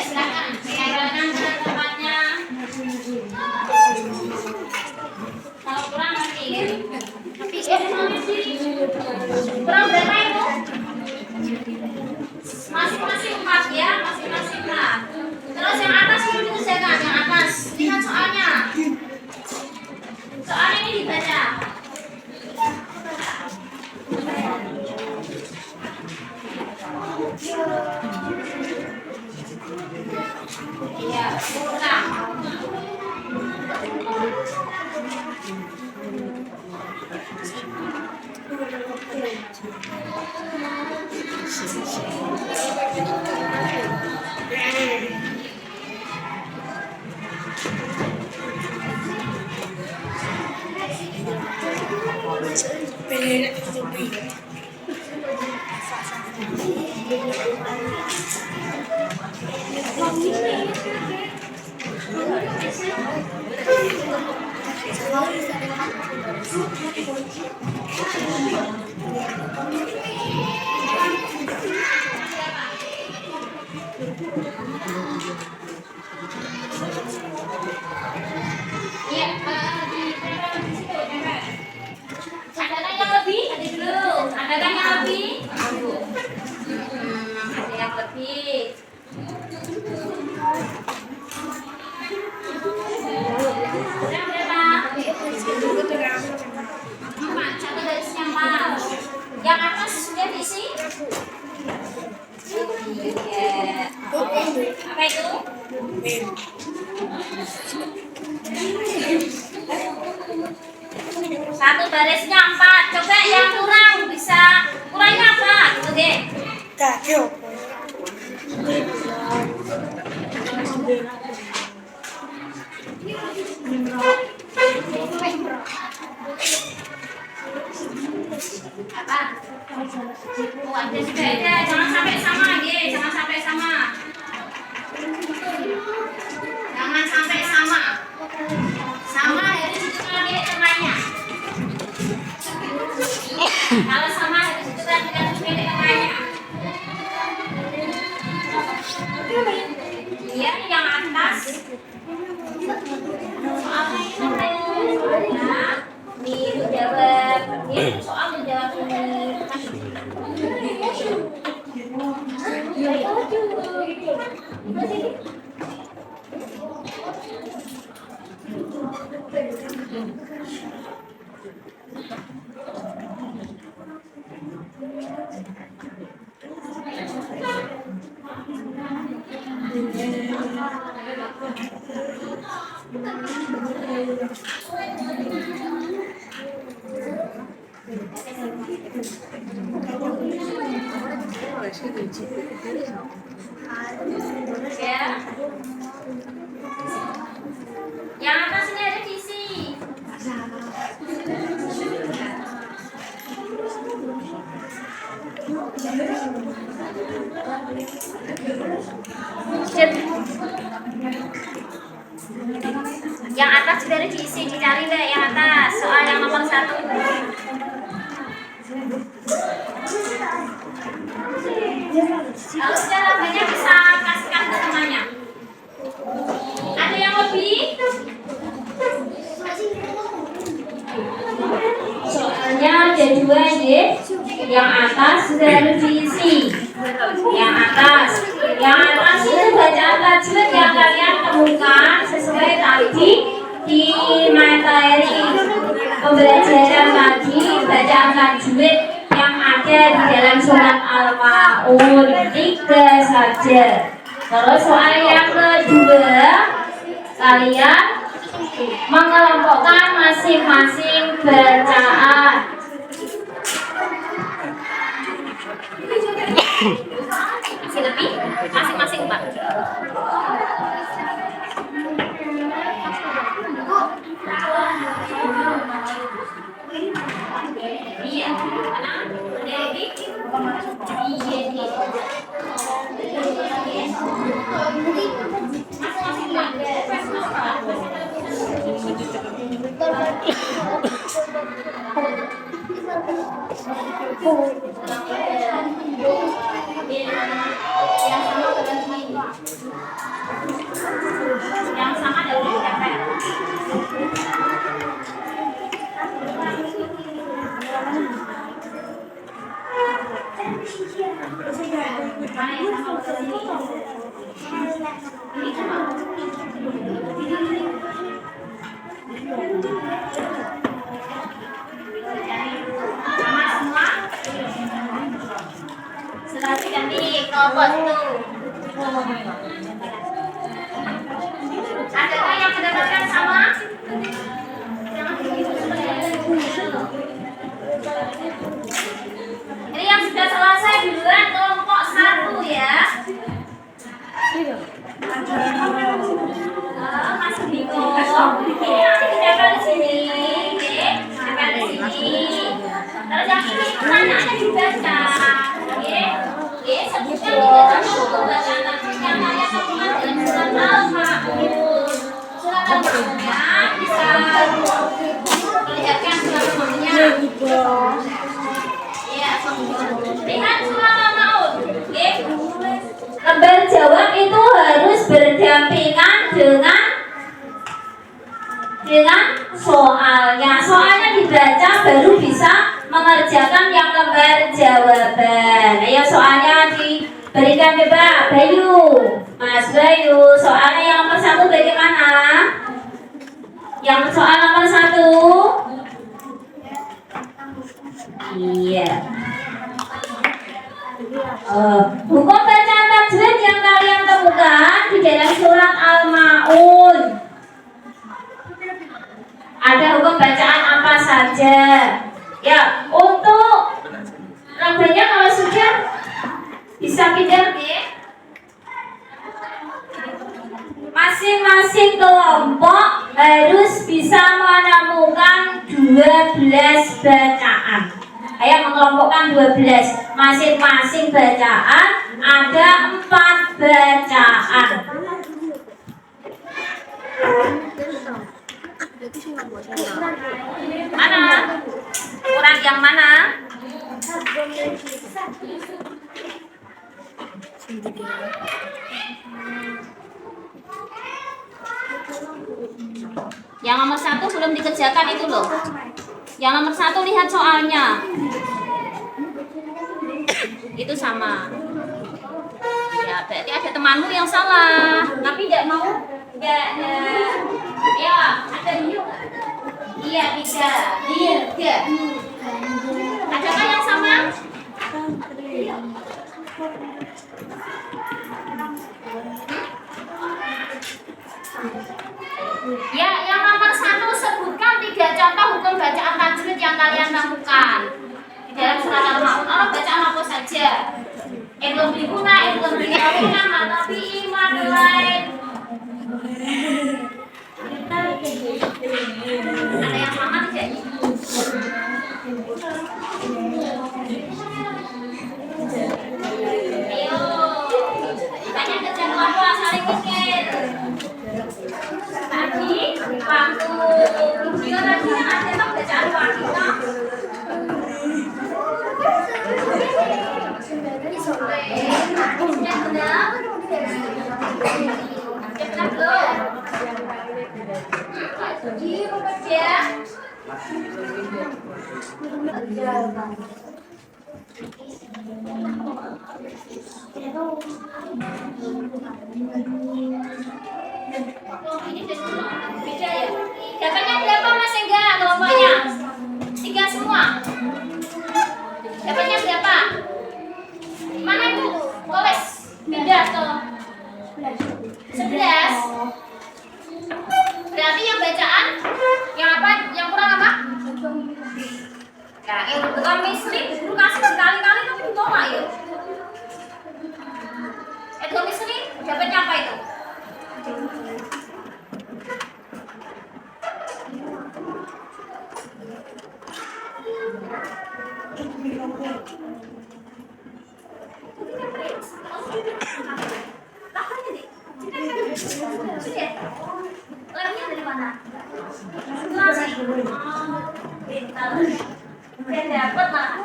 B: Silakan. Silakan ke tempatnya. Kalau kurang nanti ya. Kurang berapa itu? Masing-masing 4 ya, masing-masing 4. Terus yang atas ini dikerjakan, yang atas. Lihat soalnya. Soal ini dibaca. Iya, kurang. Iya, di situ, ada yang lebih? Ada dulu. Ada yang lebih? Ada yang lebih. Udah berapa? 4. Satu garisnya 4. Yang atas sudah diisi? Iya. Apa itu? Satu barisnya 4. Coba yang kurang bisa kurangnya apa? Gitu deh. Apa? Oh, ada juga ada. Jangan sampai sama, ya. Jangan sampai sama. Jangan sampai sama. Sama harus itu lagi tengahnya. Kalau sama harus itu lagi tengahnya. Iya, yang atas. Soalnya itu nah, nih jawab. Ini soal jawab ini. Ya. Yang atas ini ada diisi. Yang atas sudah ada diisi, dicari deh yang atas. Soal yang nomor 1. Kalau sudah banyak bisa kasihkan ke temannya. Ada yang lebih? Soalnya ada 2 ya. Yang atas sudah harus diisi. Yang atas itu bacaan tajwid yang kalian temukan sesuai tadi di materi pembelajaran tadi bacaan tajwid yang ada di dalam surat Al-Maun 3 saja. Terus soal yang kedua, kalian mengelompokkan masing-masing bacaan. Masih lebih? Masing-masing, Pak. Iya, mana? Ada lebih? Iya, masing-masing, Pak. Yang sama dari siapa? Setelah ganti kelompok itu. Masih bingung. Oke, nanti ditempel di sini. Oke, tempel di sini. Terus yang ini pertanyaannya dibaca. Oke, oke. Sebutkan tiga contoh hukum bacaan tajwid yang kalian temukan dalam surat Al-Ma'un. Surat Al-Ma'unnya bisa perlihatkan surat Al-Ma'unnya. Iya, lihat surat Al-Ma'un. Oke. Lembar jawab itu harus berdampingan dengan soalnya. Soalnya dibaca baru bisa mengerjakan yang lembar jawaban. Ayo soalnya diberikan coba Bayu, Mas Bayu. Soalnya yang nomor 1 bagaimana? Yang soal nomor 1? Iya. Hukum bacaan tajwid yang kalian temukan di dalam surat Al-Ma'un. Ada hukum bacaan apa saja? Ya, untuk lambangnya kalau sudah bisa pindah ya. Masing-masing kelompok harus bisa menemukan 12 bacaan. Ayo mengelompokkan 12. Masing-masing bacaan ada 4 bacaan. Mana? Kurang yang mana? Yang nomor 1 belum dikerjakan itu loh. Yang nomor 1 lihat soalnya. Itu sama. Ya, berarti ada temanmu yang salah, tapi tidak mau. Ya, ada yuk. Iya, tiga. Adakah yang sama? Ya, yang nomor 1 sebutkan 3 contoh hukum bacaan tajwid yang kalian temukan di dalam surat Al-Ma'un. Allah bacaan apa saja? Idgham bil guna, idgham bil ikhfa, matafi iman lain. Ada yang sama tidak? Ayo, tanya kerja kelompok saling mikir. Tadi waktu video tadi kan ada bacaan wanita. Sudah benar? Cepat loh. Ya. Oh, ini beda ya. Dapatnya berapa Mas Engga kelompoknya? 3 semua. Dapatnya berapa? Mana itu? Tulis. Pindah ke 11. Berarti yang bacaan yang apa? Yang kurang apa? Nah, yang bukan misri guru kasih berkali-kali tapi ditolak ya. Edgar misri dapatnya apa itu? Lemnya dari mana? Dia dapat lah.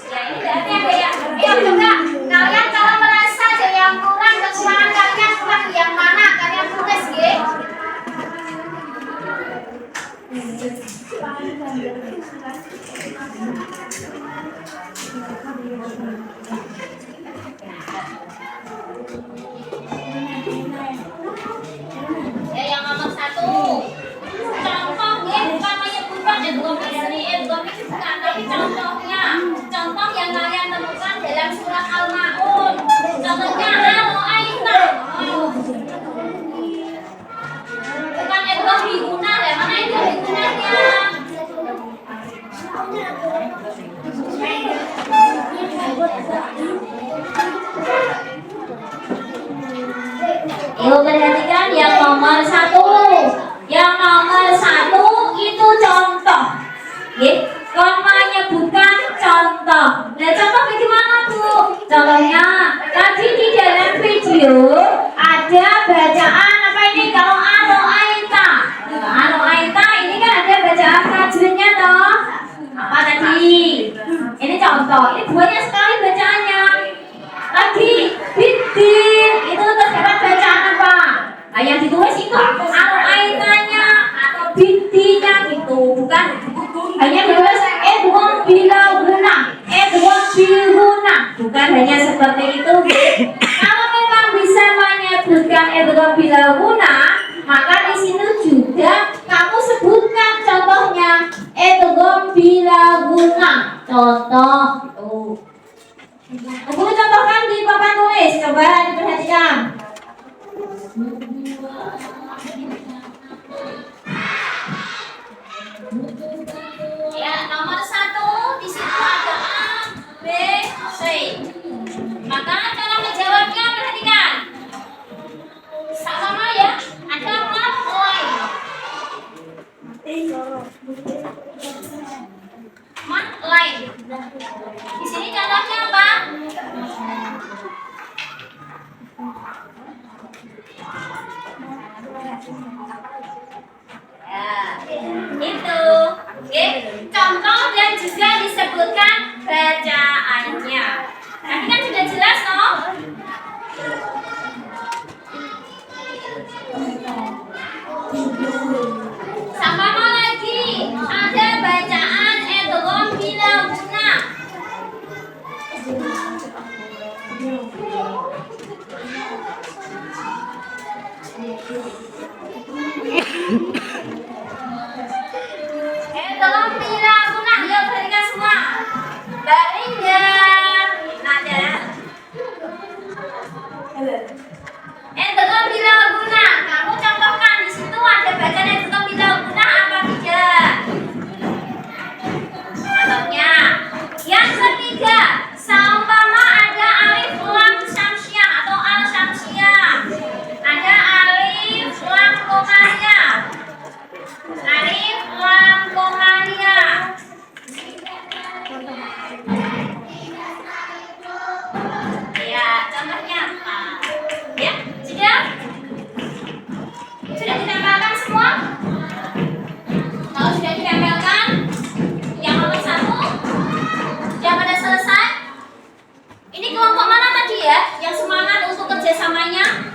B: Ya ini berarti ada yang juga kalian kalau merasa ada yang kurang kekurangan kalian kurang yang mana kalian tulis ya. Ya yang nomor 1 contoh ya bukan menyebutkan bukan tapi contohnya contoh yang kalian temukan dalam surat Al-Ma'un. Yuk perhatikan yang nomor 1. Yang nomor 1 itu contoh. Kon menyebutkan contoh. Nah, contoh bagaimana Bu? Contohnya tadi di dalam video ada bacaan apa ini? Kalau Aro'aita. Aro'aita ini kan ada bacaan tajwidnya toh. Apa tadi? Ini contoh. Ini banyak sekali bacaannya. Lagi bidin itu terdapat bacaan apa? Nah, yang ditulis itu Aro'aitanya atau bidinya gitu, bukan hanya ditulis edgham bilaguna, edgham bilguna, bukan hanya seperti itu. Kalau memang bisa menyebutkan edgham bilaguna, maka di situ juga kamu sebutkan contohnya edgham bilaguna. Contoh tuh. Aku contohkan di papan tulis, coba diperhatikan. Ya, nomor 1 di situ ada A, B, C. Maka cara menjawabnya perhatikan. Sama ya, ada mat lain. Mat lain. Di sini contohnya apa? Ya, itu. Oke, contoh dan juga disebutkan bacaannya. Tadi kan sudah jelas toh? Sama apa lagi? Ada bacaan edgham bilaguna. Edgham bilaguna, yuk perhatikan semua. Barinda, nada. Edgham bilaguna, kamu contohkan di situ ada bacaan edgham bilaguna apa tidak? Contohnya, yang ketiga, seumpama ada alif lam syamsiah atau al syamsiah, ada alif lam komariah, alif lam komariah. Ya, contohnya apa? Ya, sudah ditempelkan semua? Kalau sudah ditempelkan, yang nomor 1 sudah pada selesai. Ini kelompok mana tadi ya? Yang semangat untuk kerjasamanya?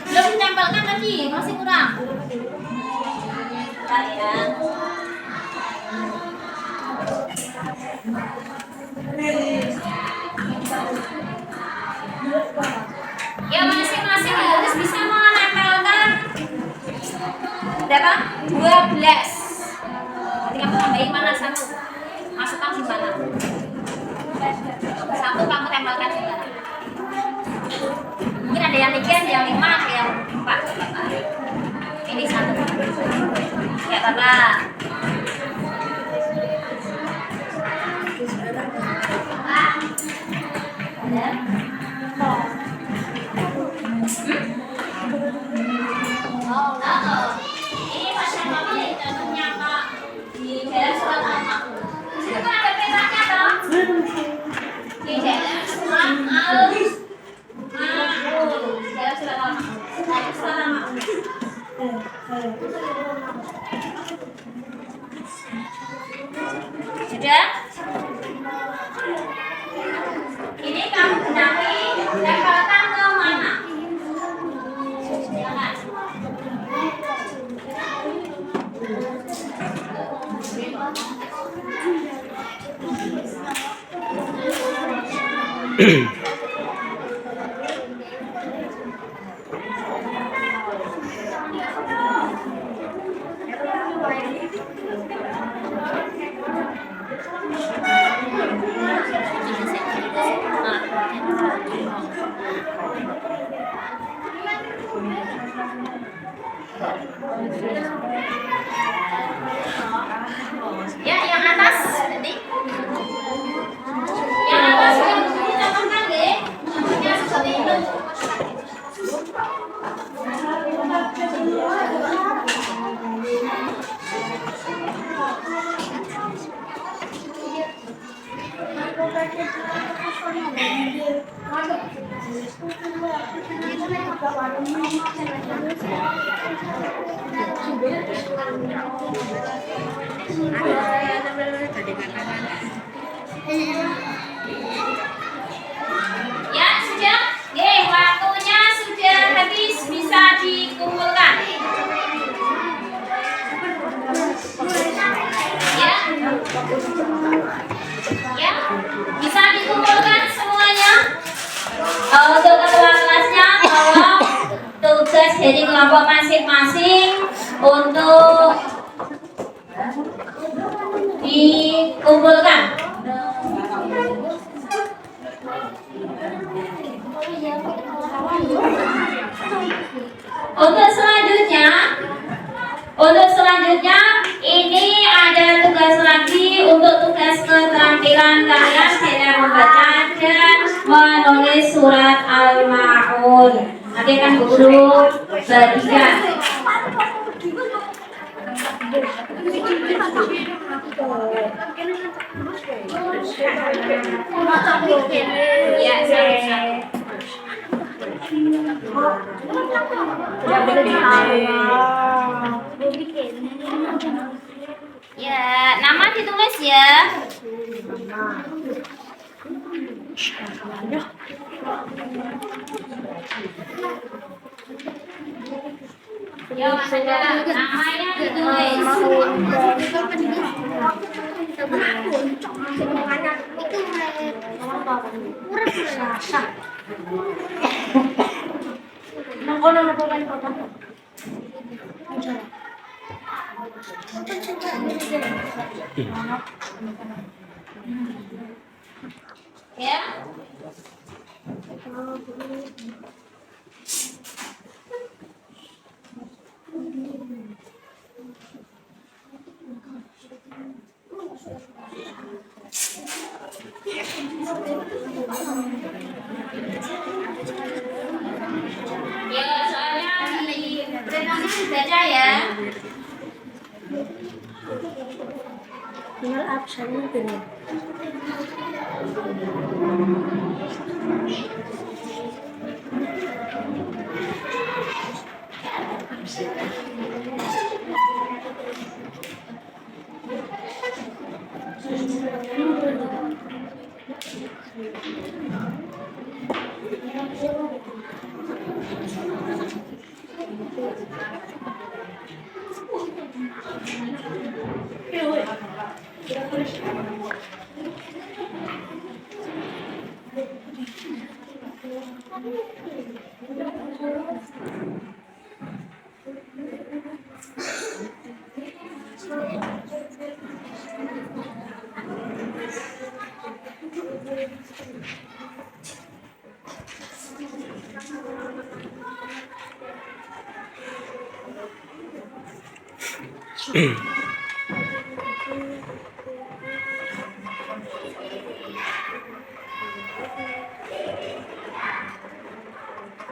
B: Belum ditempelkan tadi, masih kurang. Bentar ya. Ya, masing-masing harus bisa menempelkan berapa? 12. Nanti kamu tambahin mana satu? Masukkan di mana? Satu kamu tempelkan di mana? Mungkin ada yang 3, ada yang 5, ada yang 4. Ini 1. Ya, Bapak. Ada? Ini pasien mama yang contohnya Pak di dalam surat Al-Ma'un. Di situ kan ada petanya toh. Di dalam surat Al-Ma'un. Di dalam surat Al-Ma'un. Nah, surat Al-Ma'un. Sudah? Ini kamu benahi tempelkan ke mana? Silakan. Ya, yang atas nanti. Yang atas yang dicontohkan deh. Contohnya seperti Ya, sudah. Waktunya sudah habis, bisa dikumpulkan. Ya. Ya, bisa dikumpulkan semuanya. Untuk ketua kelasnya, tolong tugas dari kelompok masing-masing untuk dikumpulkan. Untuk selanjutnya ini ada tugas lagi untuk tugas keterampilan kalian dalam membaca dan menulis surat Al-Ma'un. Nanti akan guru bagikan. Ya, saya. Ya, nama ditulis ya. Ya, ada namanya ditulis. Ya. Ya, soalnya di renangnya dibaca ya.
C: Tinggal absennya gini.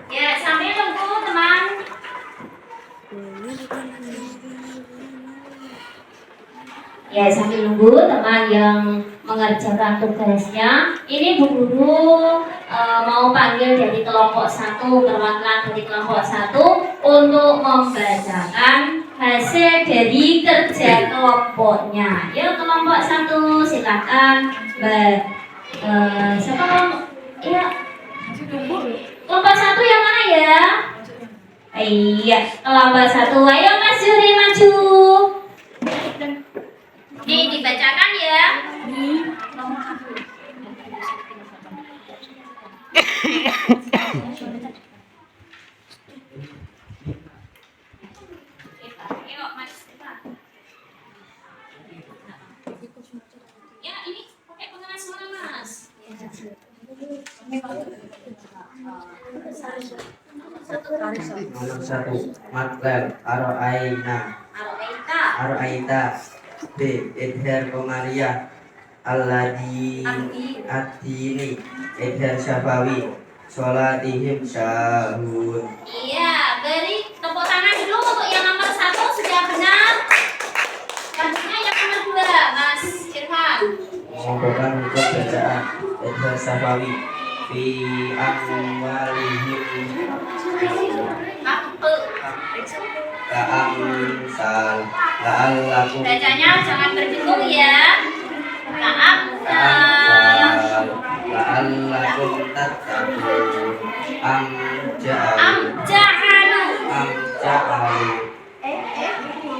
B: Ya, sambil tunggu teman. Ya, sambil nunggu teman yang mengerjakan tugasnya. Ini Bu Guru mau panggil dari kelompok 1, perwakilan dari kelompok 1 untuk membacakan hasil dari kerja kelompoknya. Yuk kelompok 1 silakan. Siapa kelompok? Iya. Kelompok 1 yang mana ya? Iya, kelompok 1. Ayo Mas Juri maju. Ini dibacakan ya. Ayo Mas. Ya, ini pakai pengeras suara Mas.
F: Nomor 1 Matlab
B: Aroeita.
F: Aro'aita. B. Idhar Komariah Alladhi Ad-dini. Idhar Syafawi Sholatihim syahun.
B: Iya, beri tepuk tangan dulu untuk yang nomor 1 sudah benar. Selanjutnya yang nomor 2, Mas Irfan.
F: Mengumpulkan untuk bacaan Idhar Syafawi fi amwalihim
B: Apa?
F: ka'amsal la'allakum
B: Bacanya jangan berdengung ya. Maaf.
F: ka'amsal la'allakum tattaqun
B: Amja'alu.
F: amja'alu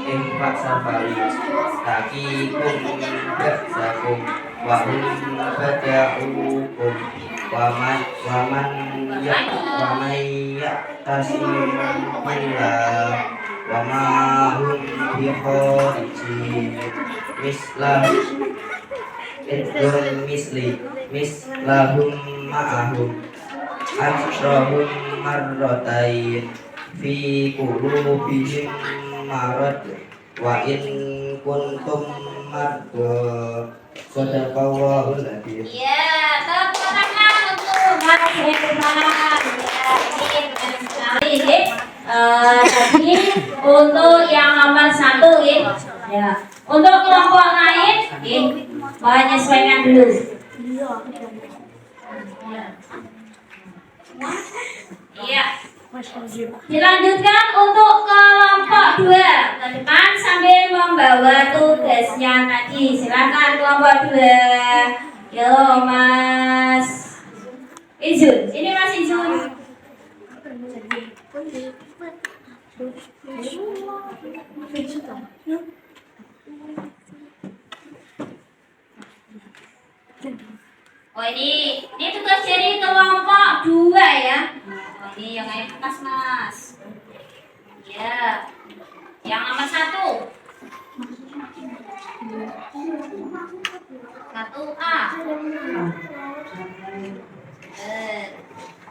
F: infak safari takikum ba'sakum wa hum bada'ukum wa man ya'tasim billah wa ma hum bi kharijin mislahum ma'ahum asrahum marratain fi qulubihim marad wa in kuntum marda sadaqallahul adzim.
B: Ya, tepuk tangan untuk Mas Herman. Ya, tadi untuk yang nomor 1 ya. Untuk kelompok lain, menyesuaikan dulu. Iya. Dilanjutkan untuk kelompok 2 ke depan sambil membawa tugasnya tadi. Silakan kelompok 2. Yo Mas Izun, ini Mas Izun. Oh ini tugas dari kelompok 2 ya. Oh, ini yang air kertas Mas. Ya, yang nomor 1. 1A.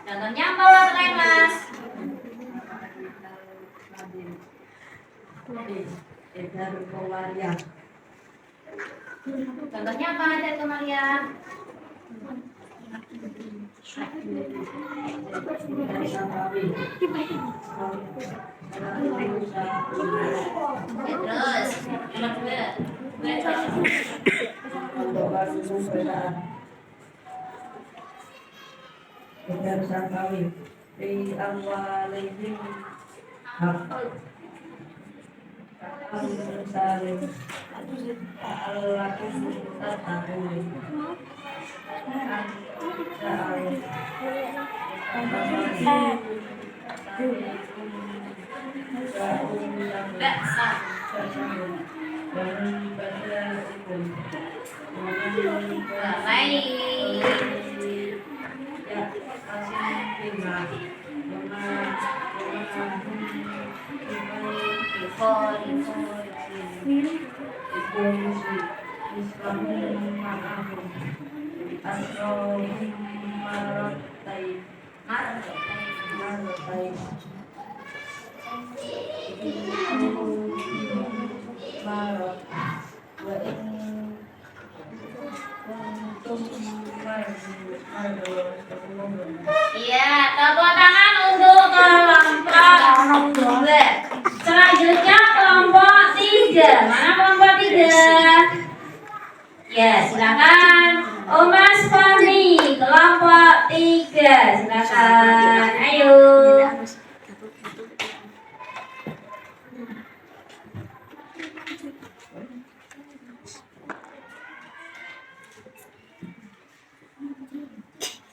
B: Contohnya apa lain Mas? Contohnya apa ada tuh Maria? Terus, Iya, tepuk tangan untuk kelompok 2. Selanjutnya kelompok 3. Mana kelompok 3? Ya, silakan. Mas Fani, kelompok 3. Silakan. Ayo.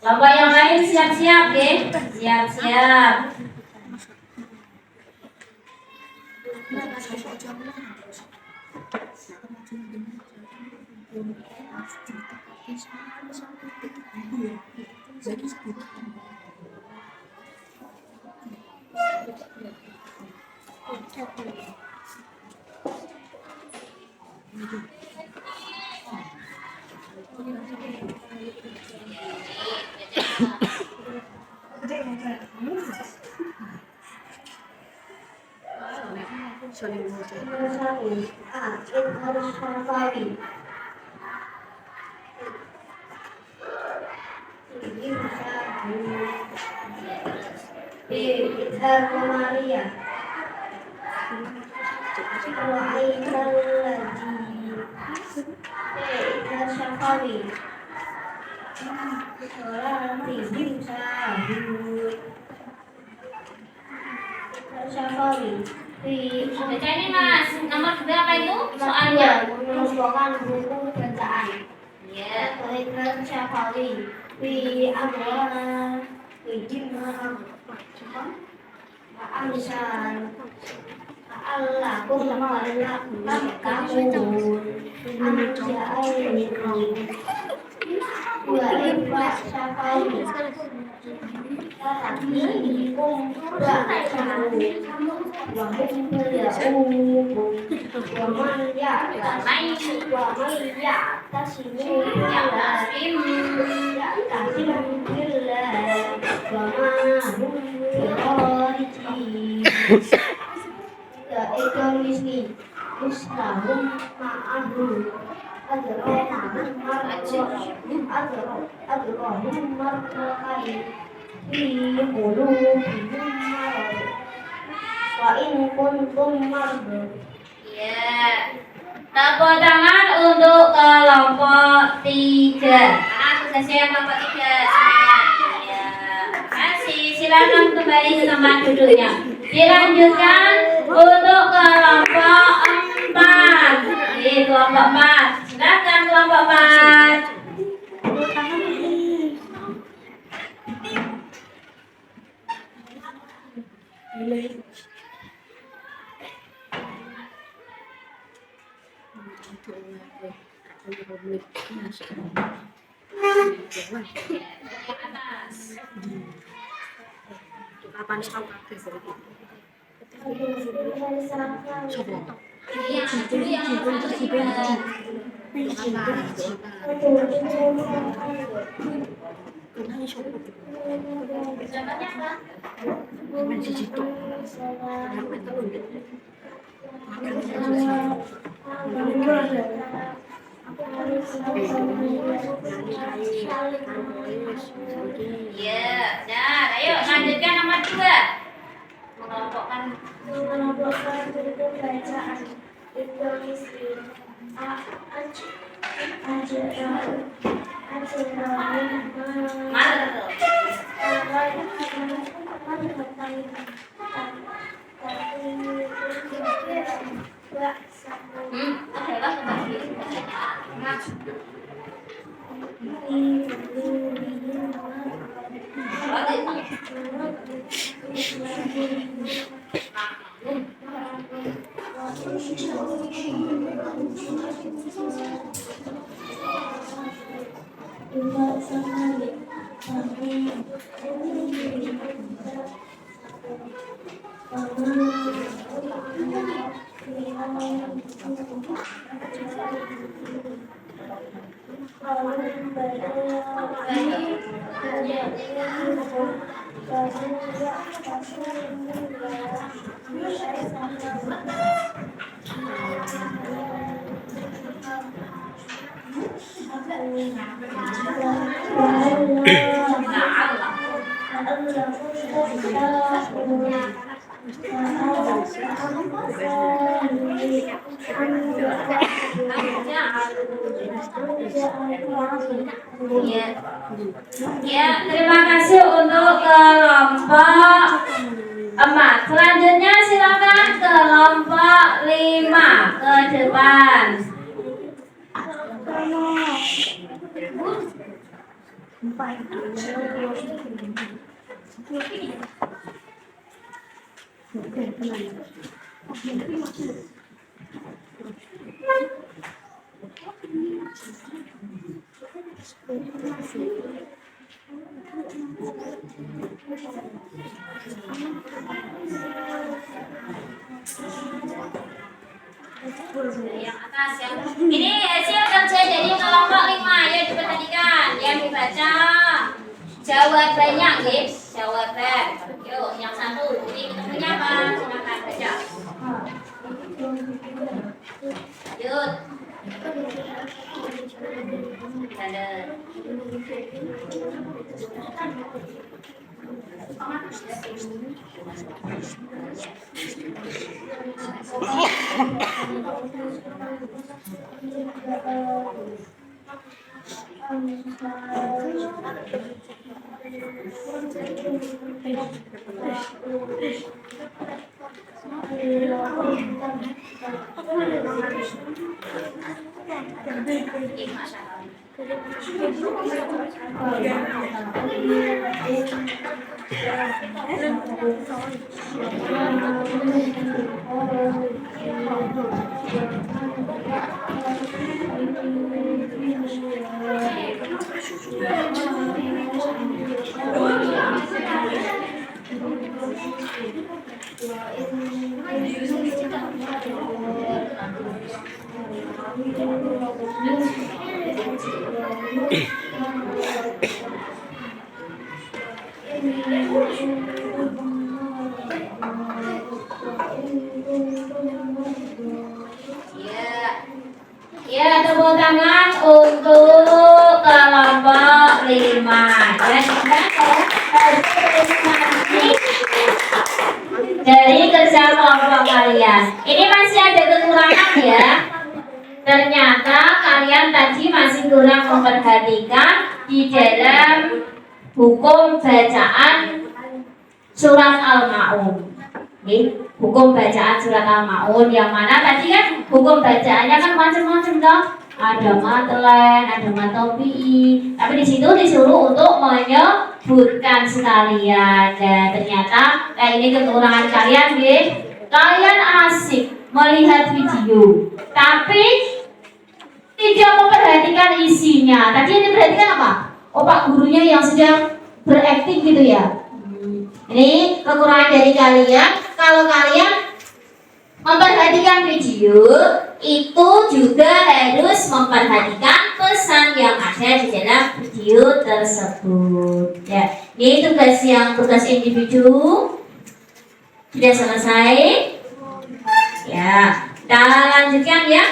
B: Kelompok yang lain siap-siap, deh. Siap-siap. Baca ini Mas, nomor berapa itu soalnya?
D: Merupakan buku bacaan.
B: Ya.
D: Berikan syafali fi amwal fi jimma amsal Allah kum wa ifa syafali wa in kuntum mardu.
B: Ya. Tepuk tangan untuk kelompok 3. Asosiasi yang kelompok 3 semuanya. Ya. Masih silakan kembali ke tempat duduknya. Dilanjutkan untuk kelompok 4. Di kelompok 4. Silakan kelompok 4. Ya, nah, ayo lanjutkan nomor 2. Mengelompokkan
D: Buku bacaan Indonesia
B: Ya, terima kasih untuk kelompok 4. Selanjutnya silakan kelompok 5 ke depan. Yang atas yang ini hasil kerja dari kelompok 5 yang diperhatikan, yang dibaca jawabannya, guys, jawaban. Yuk, yang satu ini ketemunya apa? Silakan baca. Yuk. Tanda. Ya, tepuk tangan untuk kelompok 5. Dari kerja kelompok kalian, ini masih ada kekurangan ya. Ternyata kalian tadi masih kurang memperhatikan di dalam hukum bacaan surat Al-Maun. Hukum bacaan surat Al-Maun yang mana tadi kan hukum bacaannya kan macam-macam dong. Ada matlen, ada matopi'i. Tapi di situ disuruh untuk menyebutkan sekalian. Dan ternyata ini kekurangan kalian, kalian asik melihat video, tapi tidak memperhatikan isinya. Tadi yang diperhatikan apa? Oh, Pak gurunya yang sedang berakting gitu ya. Ini kekurangan dari kalian. Kalau kalian memperhatikan video, itu juga harus memperhatikan pesan yang ada di dalam video tersebut. Ya, ini tugas individu sudah selesai. Ya, kita lanjutkan ya.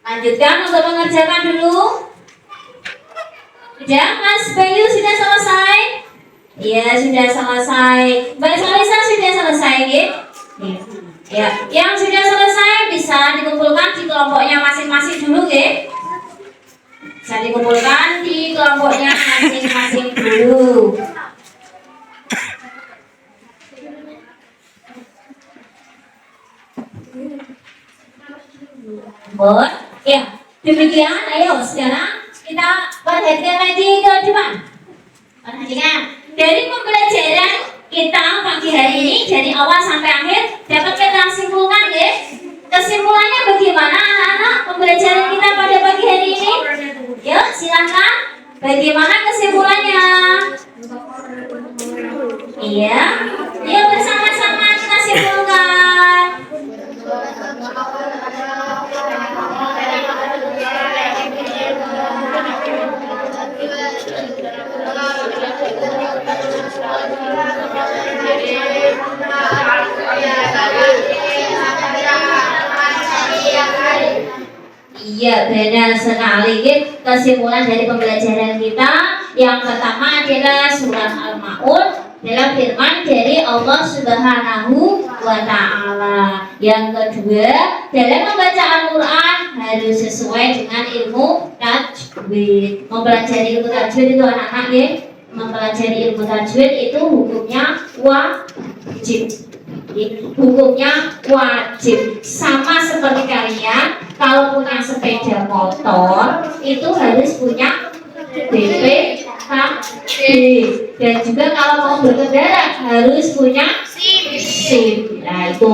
B: Lanjutkan untuk mengerjakan dulu. Sudah, Mas Bayu sudah selesai? Iya, sudah selesai. Mbak Salisa sudah selesai, ya. Yang sudah selesai bisa dikumpulkan di kelompoknya masing-masing dulu, Bisa dikumpulkan di kelompoknya masing-masing dulu. Ya, demikian. Ayo sekarang kita perhatikan lagi ke depan. Perhatikan dari pembelajaran kita pagi hari ini dari awal sampai akhir dapat kita simpulkan, kesimpulannya bagaimana anak-anak pembelajaran kita pada pagi hari ini? Yuk silakan, bagaimana kesimpulannya? Iya, yuk bersama-sama kita simpulkan. Iya, benar sekali. Kesimpulan dari pembelajaran kita yang pertama adalah surat Al-Maun dalam firman dari Allah Subhanahu wa Ta'ala. Yang kedua, dalam membaca Al-Quran harus sesuai dengan ilmu tajwid. Mempelajari ilmu tajwid itu anak-anak, mempelajari ilmu tajwid itu hukumnya wajib. Hukumnya wajib. Sama seperti kalian kalau punya sepeda motor itu harus punya BPKB, dan juga kalau mau berkendara harus punya SIM. Nah itu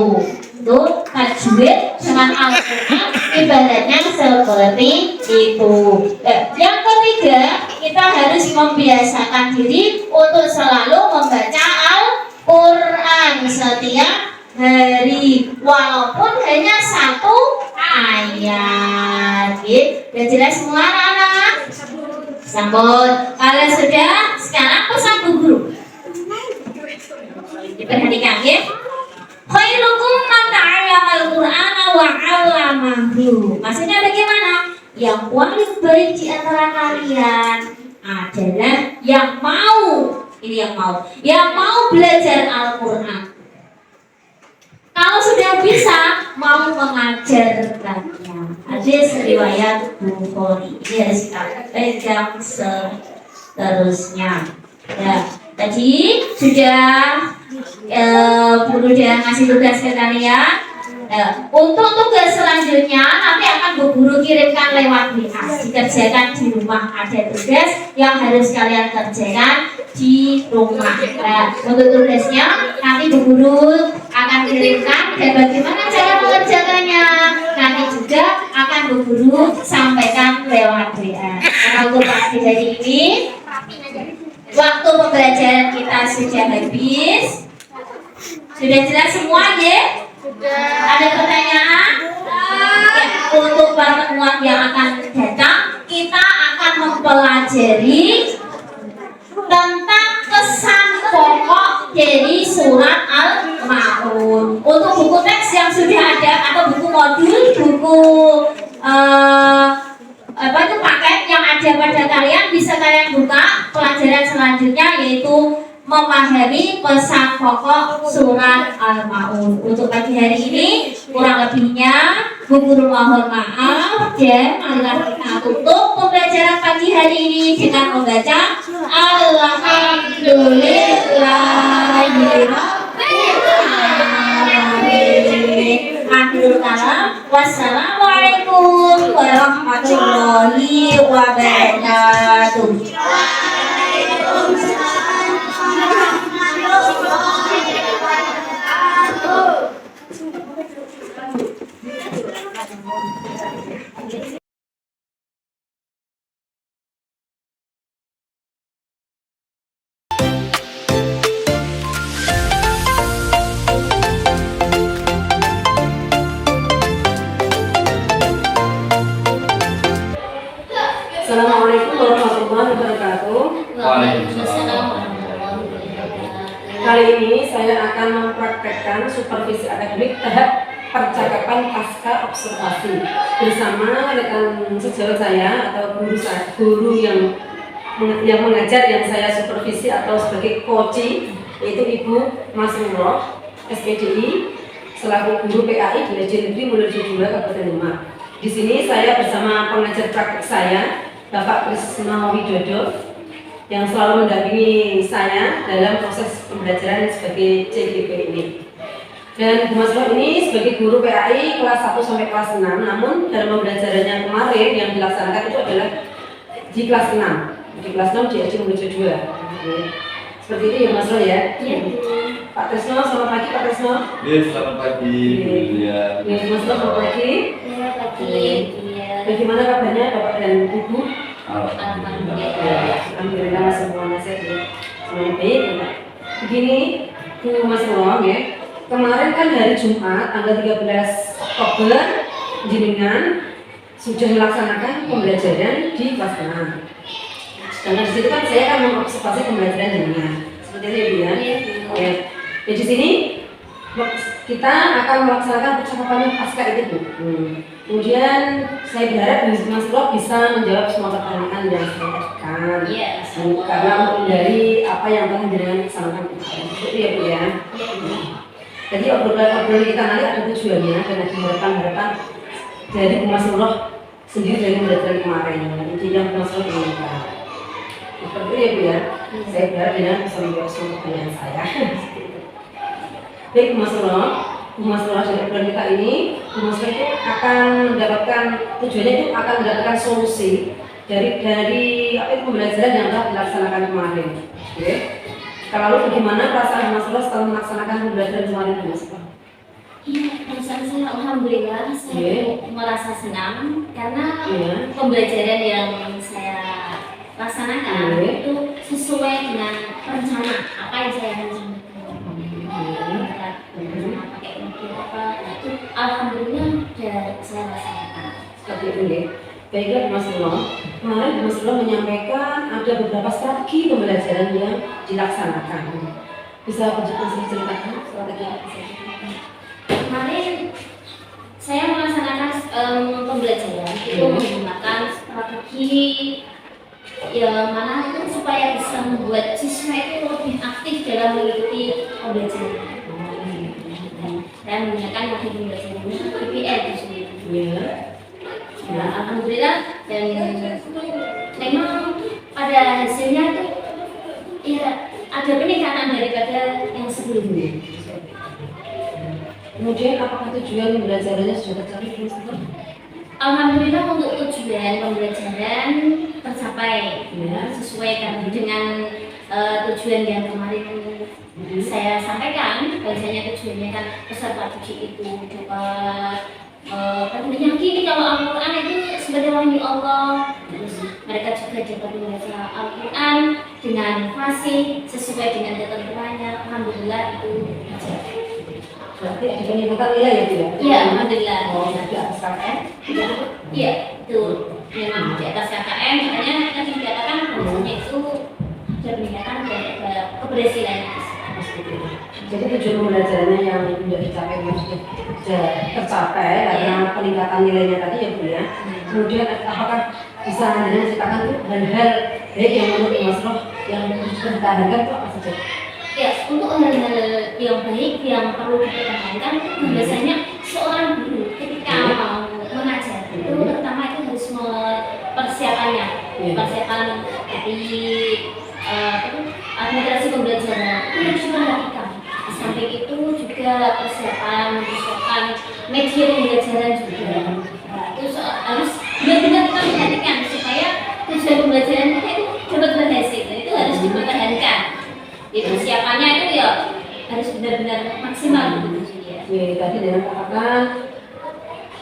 B: tajwid dengan Al-Quran ibaratnya seperti itu. Yang ketiga, kita harus membiasakan diri untuk selalu membaca Al-Quran setiap hari walaupun hanya satu ayat. Sudah jelas semua anak-anak? Sambut. Kalau sudah, sekarang pesan Bu Guru. Diperhatikan ya. Khairukum man ta'allama al-Qur'ana wa 'allamahu. Maksudnya bagaimana? Yang paling baik di antara kalian adalah yang mau belajar Al-Qur'an. Kalau sudah bisa mau mengajarkannya. hadis riwayat Bukhari. Ini harus kita pegang seterusnya. Ya, tadi sudah Guru dia ngasih tugas ke kalian. Untuk tugas selanjutnya nanti akan Bu Guru kirimkan lewat WA. Dikerjakan di rumah, ada tugas yang harus kalian kerjakan di rumah. Untuk tugasnya nanti Bu Guru akan kirimkan dan bagaimana cara mengerjakannya nanti juga akan Bu Guru sampaikan lewat WA. Karena untuk pagi hari ini waktu pembelajaran kita sudah habis. Sudah jelas semua ya? Ada pertanyaan? Ya, untuk pertemuan yang akan datang kita akan mempelajari tentang kesan pokok dari surat Al-Ma'un. Untuk buku teks yang sudah ada atau buku modul, buku paket yang ada pada kalian bisa kalian buka pelajaran selanjutnya yaitu memahami pesan pokok surat Al-Ma'un. Untuk pagi hari ini kurang lebihnya Bu Guru mohon maaf dan marilah kita tutup pembelajaran pagi hari ini dengan membaca Alhamdulillahirabbil alamin. Akhirul kalam. Wassalamualaikum warahmatullahi wabarakatuh.
A: Assalamualaikum warahmatullahi wabarakatuh.
B: Waalaikumsalam warahmatullahi wabarakatuh.
A: Kali ini saya akan mempraktekkan supervisi akademik tahap percakapan pasca observasi bersama rekan sejawat saya atau guru yang mengajar yang saya supervisi atau sebagai coaching, yaitu Ibu Mas Nurroh SPDI selaku guru PAI di Legend Negeri Mulyorejo 2 Kabupaten Demak. Di sini saya bersama pengajar praktik saya Bapak Krisna Widodo yang selalu mendampingi saya dalam proses pembelajaran sebagai CGP ini. Dan Bu Mas Nurroh ini sebagai guru PAI kelas 1 sampai kelas 6, namun dalam pembelajaran yang kemarin yang dilaksanakan itu adalah di kelas 6. Di kelas 6 di Legend Mulyorejo 2. Seperti itu ya Mas Nurroh ya?
B: Iya.
A: Pak Tresno, selamat pagi Pak Tresno.
G: Iya, selamat pagi.
A: Ya, Mas Nurroh, selamat pagi.
B: Iya, pagi. Iya.
A: Bagaimana kabarnya Bapak dan Ibu?
B: Alhamdulillah.
A: Alhamdulillah semuanya sehat ya. Semuanya baik ya Pak. Begini Bu Mas Nurroh ya. Kemarin kan hari Jumat tanggal 13 Oktober jenengan sudah melaksanakan pembelajaran di kelas 6. Sedangkan di situ kan saya akan mengobservasi pembelajaran jenengan. Seperti itu ya Bu ya. Ya. Ya di sini kita akan melaksanakan percakapan pasca itu Bu. Kemudian saya berharap Mas Nurroh bisa menjawab semua pertanyaan yang saya ajukan.
B: Iya.
A: Karena menghindari apa yang telah jenengan laksanakan kemarin. Itu ya Bu ya. Jadi obrolan kita nanti ada tujuannya dan ada harapan-harapan dari Bu Mas Nurroh sendiri dari pembelajaran kemarin. Jadi yang Bu Mas Nurroh inginkan. Seperti itu ya Bu ya. Saya berharap jenengan bisa menjawab semua pertanyaan saya. Baik Bu Mas Nurroh. Bu Mas Nurroh dari obrolan kita ini, Bu Mas Nurroh itu akan mendapatkan tujuannya itu akan mendapatkan solusi dari apa itu pembelajaran yang telah dilaksanakan kemarin. Oke. Lalu bagaimana perasaan Mas Nurroh setelah melaksanakan pembelajaran kemarin Bu Mas Nurroh?
B: Iya, perasaan saya alhamdulillah saya merasa senang karena pembelajaran yang saya laksanakan itu sesuai dengan rencana apa yang saya rencanakan. Pakai modul apa itu alhamdulillah sudah saya laksanakan.
A: Seperti itu ya. Baiklah Bu Mas Nurroh, kemarin Bu Mas Nurroh menyampaikan ada beberapa strategi pembelajaran yang dilaksanakan. Bisa ceritakan strategi apa saja?
B: Kemarin saya melaksanakan pembelajaran itu menggunakan strategi yang mana itu supaya bisa membuat siswa itu lebih aktif dalam mengikuti pembelajaran. Dan menggunakan metode pembelajaran PBL itu sendiri. Ya, alhamdulillah, dan memang pada hasilnya itu ya ada peningkatan daripada yang sebelumnya.
A: Kemudian apakah tujuan pembelajarannya sudah tercapai Mas Nur?
B: Alhamdulillah untuk tujuan pembelajaran tercapai
A: Ya.
B: sesuai kan dengan tujuan yang kemarin saya sampaikan. Bahwasanya tujuannya kan peserta didik itu dapat meyakini kalau Al-Quran itu sebagai wahyu Allah. Terus mereka juga dapat membaca Al-Quran dengan fasih sesuai dengan ketentuannya. Alhamdulillah itu tercapai.
A: Berarti ada peningkatan nilai ya Bu ya?
B: Iya, alhamdulillah.
A: Oh, di atas KKN?
B: Iya, itu memang di atas KKN, makanya tadi dikatakan bahwasanya itu ada peningkatan dari keberhasilan.
A: Jadi tujuan pembelajarannya yang sudah dicapai maksudnya sudah tercapai karena peningkatan nilainya tadi ya Bu ya. Kemudian apakah bisa Anda ceritakan tuh hal-hal baik yang menurut Mas Roh yang dipertahankan itu apa saja?
B: Ya, untuk hal-hal yang baik yang perlu dipertahankan itu biasanya seorang guru ketika mau mengajar itu pertama itu harus persiapannya, persiapan dari administrasi pembelajaran itu harus diperhatikan. Di samping itu juga persiapan media pembelajaran juga. Nah, itu harus benar-benar kita perhatikan supaya tujuan pembelajaran kita itu dapat berhasil. Dan itu harus dipertahankan. Jadi persiapannya itu ya harus benar-benar maksimal gitu ya.
A: Tadi dengan katakan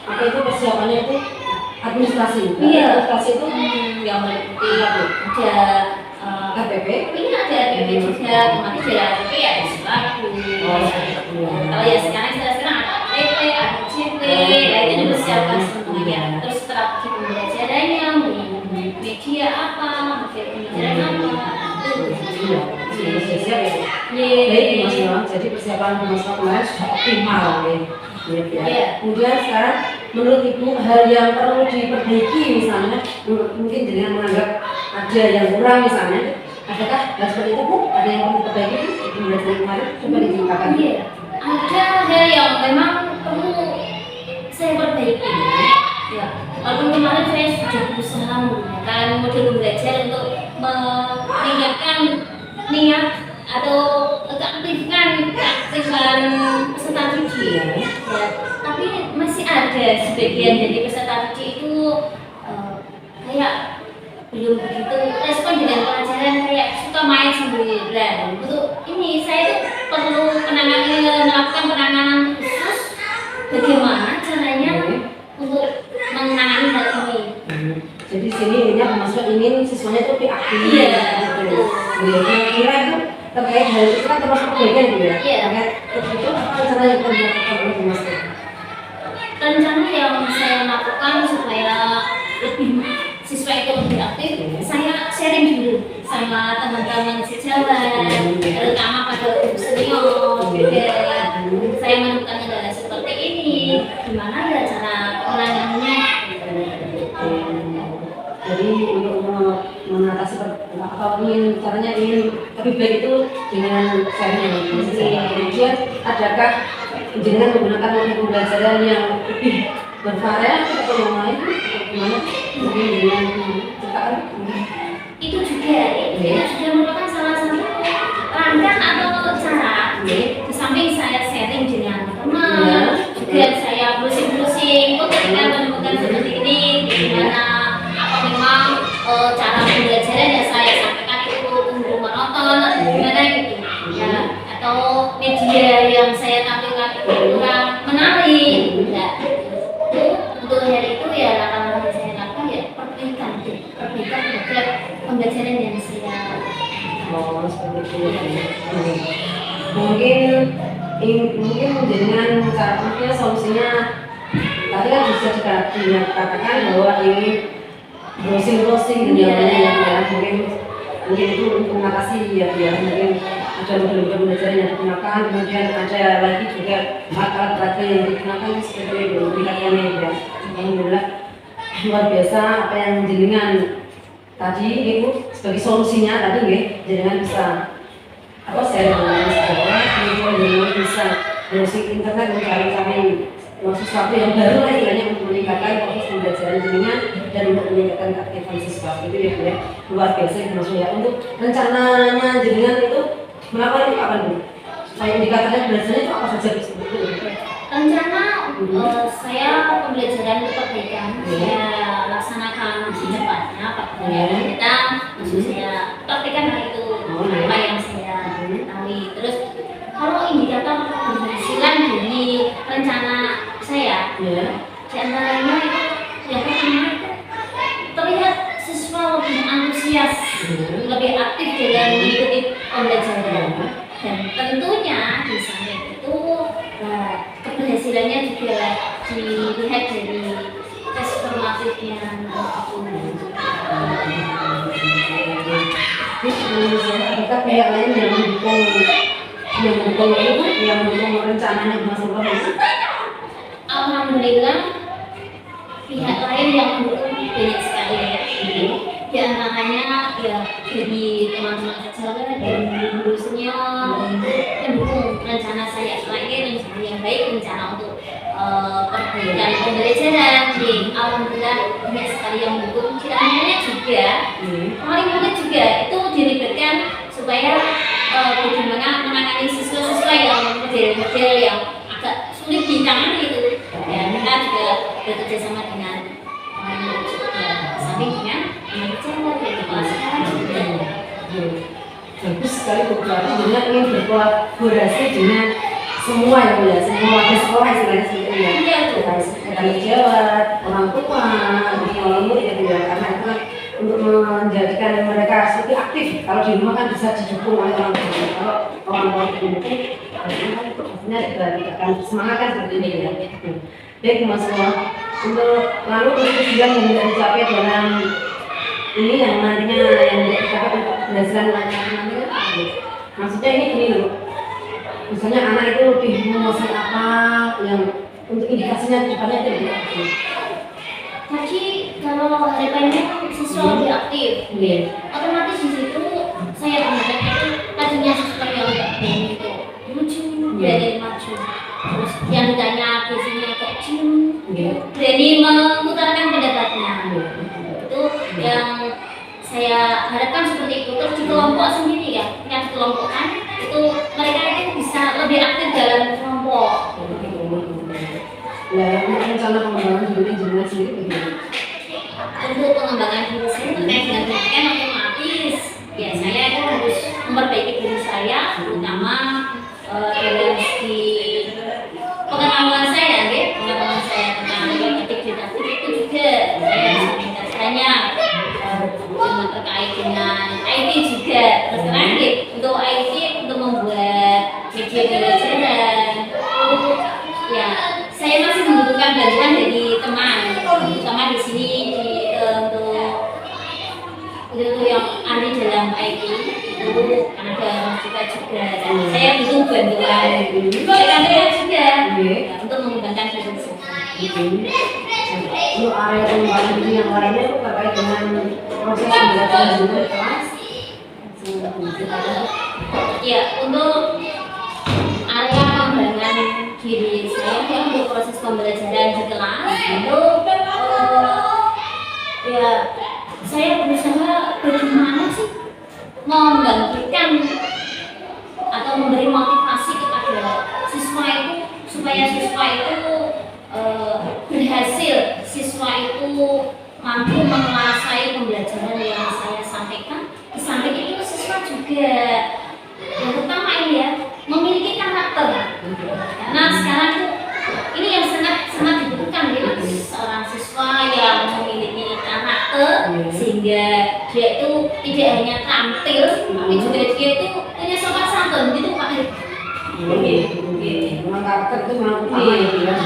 A: apa itu persiapannya itu administrasi.
B: Iya.
A: Administrasi itu
B: Yang meliputi ada
A: KPP.
B: ini ada RPP juga, kemarin ada RPP ya ada selaku. Kalau ya sekarang ada RPP, ada CP, nah itu dipersiapkan semuanya. Terus strategi pembelajarannya, media apa, materi pembelajaran apa.
A: Siap ya. Baik Mas Noah, jadi persiapan Mas Noah kemarin sudah optimal ya. Kemudian sekarang menurut Ibu hal yang perlu diperbaiki misalnya mungkin dengan menganggap ada yang kurang misalnya, adakah hal seperti itu Bu? Ada yang perlu diperbaiki Ibu belajar kemarin? Coba diceritakan.
B: Iya, ada hal yang memang perlu saya perbaiki. Ya, walaupun kemarin saya sudah berusaha menggunakan modul belajar untuk meningkatkan niat atau keaktifan peserta didik ya. Tapi masih ada sebagian dari peserta didik itu kayak belum begitu respon dengan pelajaran, kayak suka main sendirian. Untuk ini saya tuh perlu melakukan penanganan khusus bagaimana caranya untuk menangani hal ini.
A: Jadi sini intinya Mas Noah ingin siswanya itu lebih aktif.
B: Iya,
A: gitu. Kira-kira itu terkait hal itu kan termasuk kebaikan gitu ya.
B: Iya.
A: Terkait itu apa rencana yang akan dilakukan oleh Mas Noah?
B: Rencana yang saya lakukan supaya lebih siswa itu lebih aktif, saya sharing dulu sama teman-teman sejawat, terutama pada guru senior. Saya menemukan kendala seperti ini, gimana ya cara menanganinya.
A: Jadi untuk mengatasi atau ingin caranya ingin lebih baik itu dengan sharing. Kemudian adakah dengan menggunakan metode pembelajaran yang lebih bervariasi atau yang lain? Gimana? Mungkin dengan ciptaan?
B: Itu juga merupakan salah satu langkah atau cara. Di samping saya sharing dengan teman, juga saya browsing-browsing. Ketika menemukan seperti ini, gimana? Apa memang cara pembelajaran yang saya sampaikan itu untuk menonton atau gimana gitu? Ya, atau media yang saya tampilkan itu kurang menarik. Ya. Untuk hal itu ya langkah-langkah saya lakukan ya perbaikan terhadap pembelajaran yang saya
A: seperti itu. Mungkin dengan cara maksudnya solusinya tadi kan bisa dikatakan bahwa ini browsing dan yang lainnya ya mungkin itu untuk mengatasi ya biar mungkin ada model-model pembelajaran yang digunakan, kemudian ada lagi juga alat peraga yang digunakan seperti itu pilihannya ya. Alhamdulillah luar biasa apa yang jenengan tadi itu sebagai solusinya tadi nggih jenengan bisa apa saya dengan sekolah kemudian jenengan bisa browsing internet mencari-cari sesuatu yang baru lah istilahnya untuk meningkatkan proses pembelajaran jenengan dan untuk meningkatkan keaktifan siswa itu ya Bu ya, luar biasa itu maksudnya ya. Untuk rencananya jenengan itu melakukan itu apa Bu? Supaya indikatornya belajarnya itu apa saja Bu?
B: Rencana saya pembelajaran perbaikan saya laksanakan secepatnya Pak. Kita maksud saya praktekkan hal itu apa yang saya ketahui. Terus kalau indikator keberhasilan dari rencana saya, di antaranya itu yang pertama itu terlihat siswa lebih antusias, lebih aktif dalam mengikuti pembelajaran. Dan tentunya di samping itu keberhasilannya juga dilihat dari tes formatifnya
A: Kita pihak lain yang mendukung yang mendukung rencananya Mas Bapak.
B: Alhamdulillah pihak lain yang mendukung banyak sekali ya. Di antaranya ya dari teman-teman sejawat dan guru senior mendukung rencana saya sebagai rencana yang baik, rencana untuk perbaikan pembelajaran. Jadi alhamdulillah banyak sekali yang mendukung. Tidak hanya juga paling penting juga itu dilibatkan supaya bagaimana menangani siswa-siswa yang model-model yang agak sulit ditangani itu. Ya, kita juga bekerja sama dengan sampingnya dengan kecil dari kepala sekolah juga.
A: Bagus sekali Bu, berarti jenengan ingin berkolaborasi dengan semua ya Bu ya, semua warga sekolah istilahnya seperti itu ya.
B: Iya Bu.
A: Dari jawab, orang tua, orang murid ya Bu ya, karena itu kan untuk menjadikan mereka lebih aktif. Kalau di rumah kan bisa didukung oleh orang tua. Kalau orang tua didukung, pastinya akan semangat kan seperti ini ya. Baik Mas semua, untuk lalu untuk tujuan yang tidak dicapai dalam ini yang nantinya yang tidak dicapai untuk keberhasilan nanti kan maksudnya ini loh, misalnya anak itu lebih menguasai apa yang untuk indikasinya ke depannya itu lebih aktif.
B: Jadi kalau harapannya siswa lebih aktif, otomatis di situ saya berharap itu tadinya siswa yang tidak berani itu lucu, berani maju. Terus yang ditanya biasanya agak cium, berani mengutarakan pendapatnya. Itu yang saya harapkan seperti itu. Terus di kelompok sendiri ya, yang dikelompokkan itu mereka itu bisa lebih aktif dalam kelompok.
A: Ya, untuk rencana pengembangan diri jenengan sendiri bagaimana?
B: Untuk pengembangan diri saya terkait dengan pendidikan otomatis ya saya itu harus memperbaiki diri saya, terutama dalam segi pengetahuan saya, pengetahuan saya tentang etik didaktik itu juga saya harus meningkatkannya. Dengan terkait dengan IT juga, terus terang untuk IT untuk membuat media pembelajaran ya saya masih membutuhkan bantuan dari teman, terutama di sini untuk yang ahli dalam IT itu ada juga saya butuh bantuan saya juga ya, untuk mengembangkan diri saya.
A: Untuk area pengembangan diri yang lainnya itu terkait dengan proses pembelajaran juga di kelas.
B: Ya, untuk area pengembangan diri saya ya, untuk proses pembelajaran di kelas itu ya saya berusaha bagaimana sih membangkitkan atau memberi motivasi kepada siswa itu supaya siswa itu berhasil, siswa itu mampu menguasai pembelajaran yang saya sampaikan. Di samping itu siswa juga yang pertama ini ya memiliki karakter, karena sekarang itu ini yang sangat dibutuhkan ya seorang siswa yang memiliki karakter sehingga dia itu tidak hanya tampil tapi juga dia itu punya sopan santun gitu Pak.
A: Memang karakter itu memang utama ya.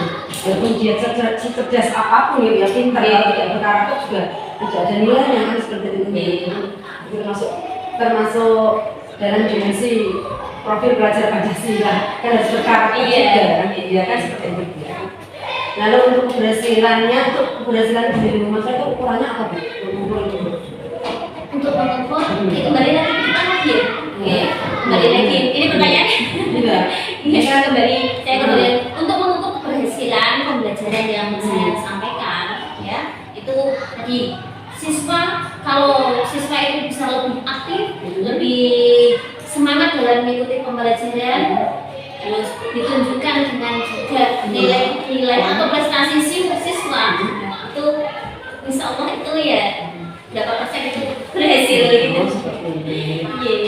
A: Walaupun dia cerdas apapun ya, pintar kalau tidak berkarakter juga tidak ada nilainya kan seperti itu. Itu termasuk dalam dimensi profil pelajar Pancasila kan harus berkarakter juga kan, iya kan seperti itu. Lalu untuk keberhasilan di rumah saya itu ukurannya apa Bu?
B: Untuk mengukur itu kembali lagi ke kita lagi ya. Kembali lagi ini pertanyaannya. Iya. Saya kembali untuk mengukur keberhasilan aktif, lebih semangat dalam mengikuti pembelajaran, terus ditunjukkan dengan juga nilai-nilai atau prestasi siswa itu insya Allah itu ya berapa persen itu berhasil gitu.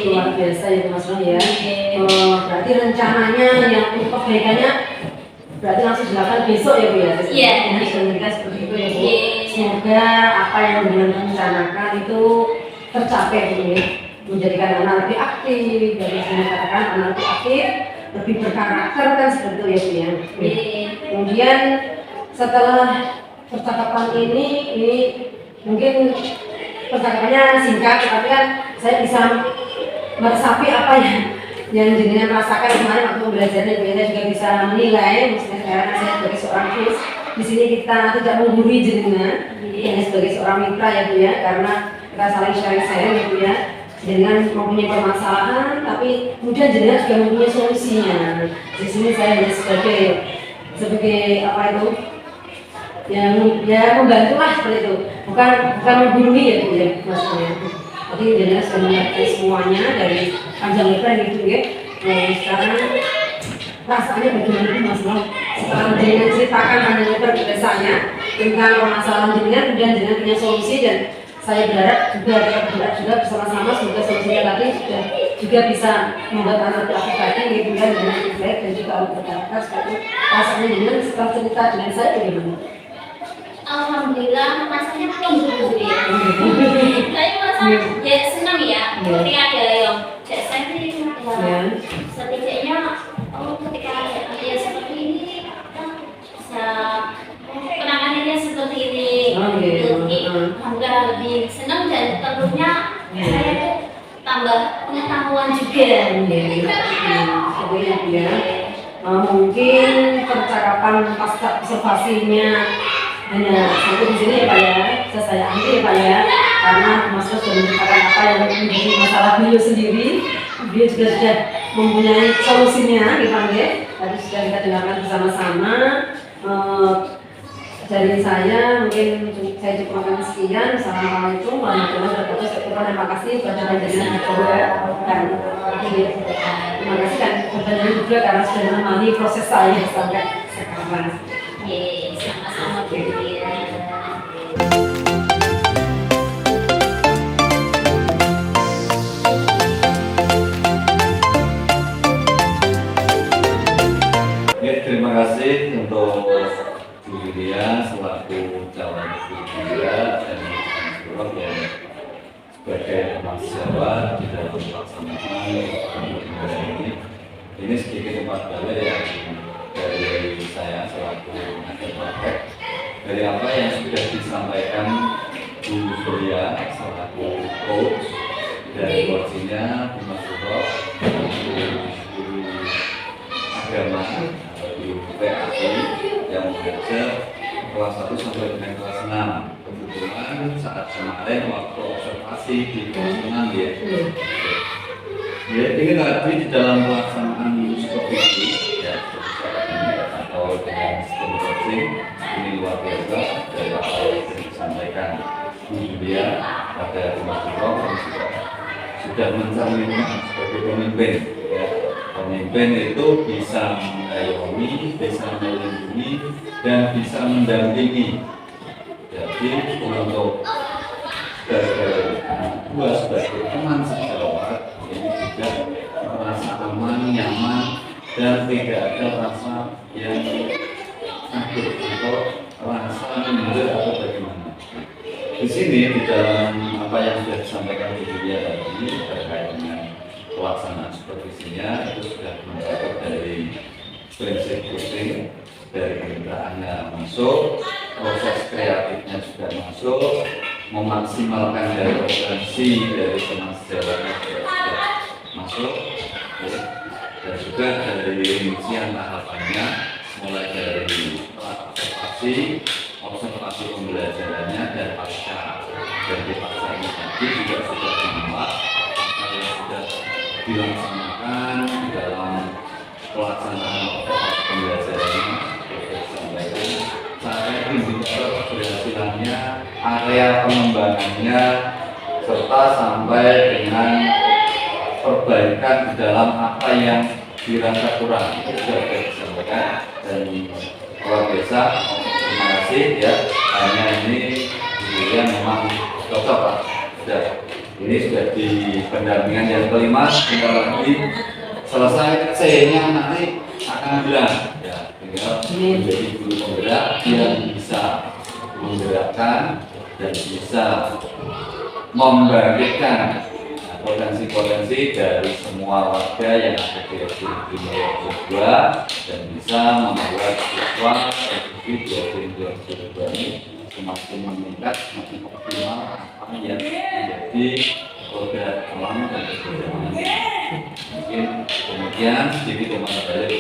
A: Luar biasa ya Mas Ron ya. Berarti rencananya yang untuk perbaikannya berarti langsung dilakukan besok ya Bu ya?
B: Iya.
A: Kita seperti itu ya Bu. Semoga apa yang dengan rencanakan itu tercapai Bu ya. Menjadikan anak lebih aktif, dari sini katakan anak lebih aktif, lebih berkarakter kan seperti itu ya Bu ya. Kemudian setelah percakapan ini mungkin percakapannya singkat, tapi kan saya bisa meresapi apa yang jenengan rasakan kemarin waktu belajar dan saya juga bisa menilai, misalnya sekarang saya sebagai seorang sis di sini kita tidak menggurui jenengan, ini sebagai seorang mitra ya Bu ya, karena kita saling sharing ya Bu ya. Jenengan mempunyai permasalahan, tapi kemudian jenengan juga mempunyai solusinya. Di sini saya hanya sebagai apa itu? Yang ya membantu lah seperti itu, bukan menggurui ya Bu ya maksudnya. Jadi jenengan sudah mengerti semuanya dari panjang lebar gitu ya. Sekarang rasanya bagaimana Mas Ron? Setelah jenengan ceritakan panjang lebar kepada saya tentang permasalahan jenengan, kemudian jenengan punya solusi, dan saya berharap juga bersama-sama semoga solusinya tadi juga bisa membuat anak aktif tadi gitu kan dengan lebih baik dan juga lebih berkarakter seperti rasanya jenengan setelah cerita dengan saya bagaimana?
B: Alhamdulillah rasanya tinggi gitu ya. Saya merasa ya senang ya. Ketika ada yang cek saya ini setidaknya ketika ada yang seperti ini bisa penanganannya seperti ini. Alhamdulillah lebih senang dan tentunya saya tuh tambah pengetahuan juga.
A: Mungkin percakapan pasca observasinya hanya sampai di sini ya Pak ya, saya ambil ya Pak ya, karena Mas Ros sudah menceritakan apa yang menjadi masalah beliau sendiri, beliau juga sudah mempunyai solusinya gitu ya. Tadi sudah kita dengarkan bersama-sama. Dari saya mungkin saya cukup sekian. Assalamualaikum warahmatullahi wabarakatuh. Terima kasih kepada panjenengan juga terima kasih kan kepada juga karena sudah menemani proses saya sampai sekarang.
B: Sama-sama Bu ya.
G: Terima kasih untuk Bu Yulia selaku calon Yulia dan Surah yang sebagai mahasiswa di dalam pelaksanaan negara ini. Ini sedikit tempat balik yang dari saya selaku advokat dari apa yang sudah disampaikan Bu Yulia selaku coach dari coachnya Bu Surah, guru agama di PAI yang mengajar kelas 1 sampai dengan kelas 6. Kebetulan saat kemarin waktu observasi di kelas 6 ya. Ya, ini tadi di dalam pelaksanaan seperti itu ya, atau dengan sistem coaching ini luar biasa dari apa yang disampaikan Bu Julia pada Mas sudah mencerminkan sebagai pemimpin ya. Pemimpin itu bisa mengayomi, bisa melindungi, dan bisa mendampingi. Jadi untuk dua sebagai teman sejawat ini juga merasa aman, nyaman, dan tidak ada rasa yang takut atau rasa minder atau bagaimana. Di sini di dalam apa yang sudah disampaikan Bu Julia tadi terkait dengan pelaksanaan supervisinya itu sudah mencakup dari prinsip coaching, dari kemitraannya masuk, proses kreatifnya juga masuk, memaksimalkan dari potensi dari teman sejawatnya juga masuk, dan juga dari rincian tahapannya mulai dari observasi pembelajarannya dan pasca. Dan di pasca ini tadi juga sudah dimuat yang sudah dilaksanakan dalam pelaksanaan pembelajarannya. Saya indikator keberhasilannya, area pengembangannya, serta sampai dengan perbaikan di dalam apa yang dirasa kurang. Itu sudah disampaikan dan luar biasa. Terima kasih ya. Hanya ini kemudian memang cocok Pak. Sudah. Ini sudah di pendampingan yang kelima. Tinggal lagi selesai C-nya nanti akan bilang ya, tinggal menjadi guru penggerak yang bisa menggerakkan dan bisa membangkitkan potensi-potensi dari semua warga yang ada di SD Timur dan bisa membuat siswa SD 2022 ini semakin meningkat, semakin optimal apa yang menjadi program alam dan kebijakan. Mungkin demikian sedikit yang menambahkan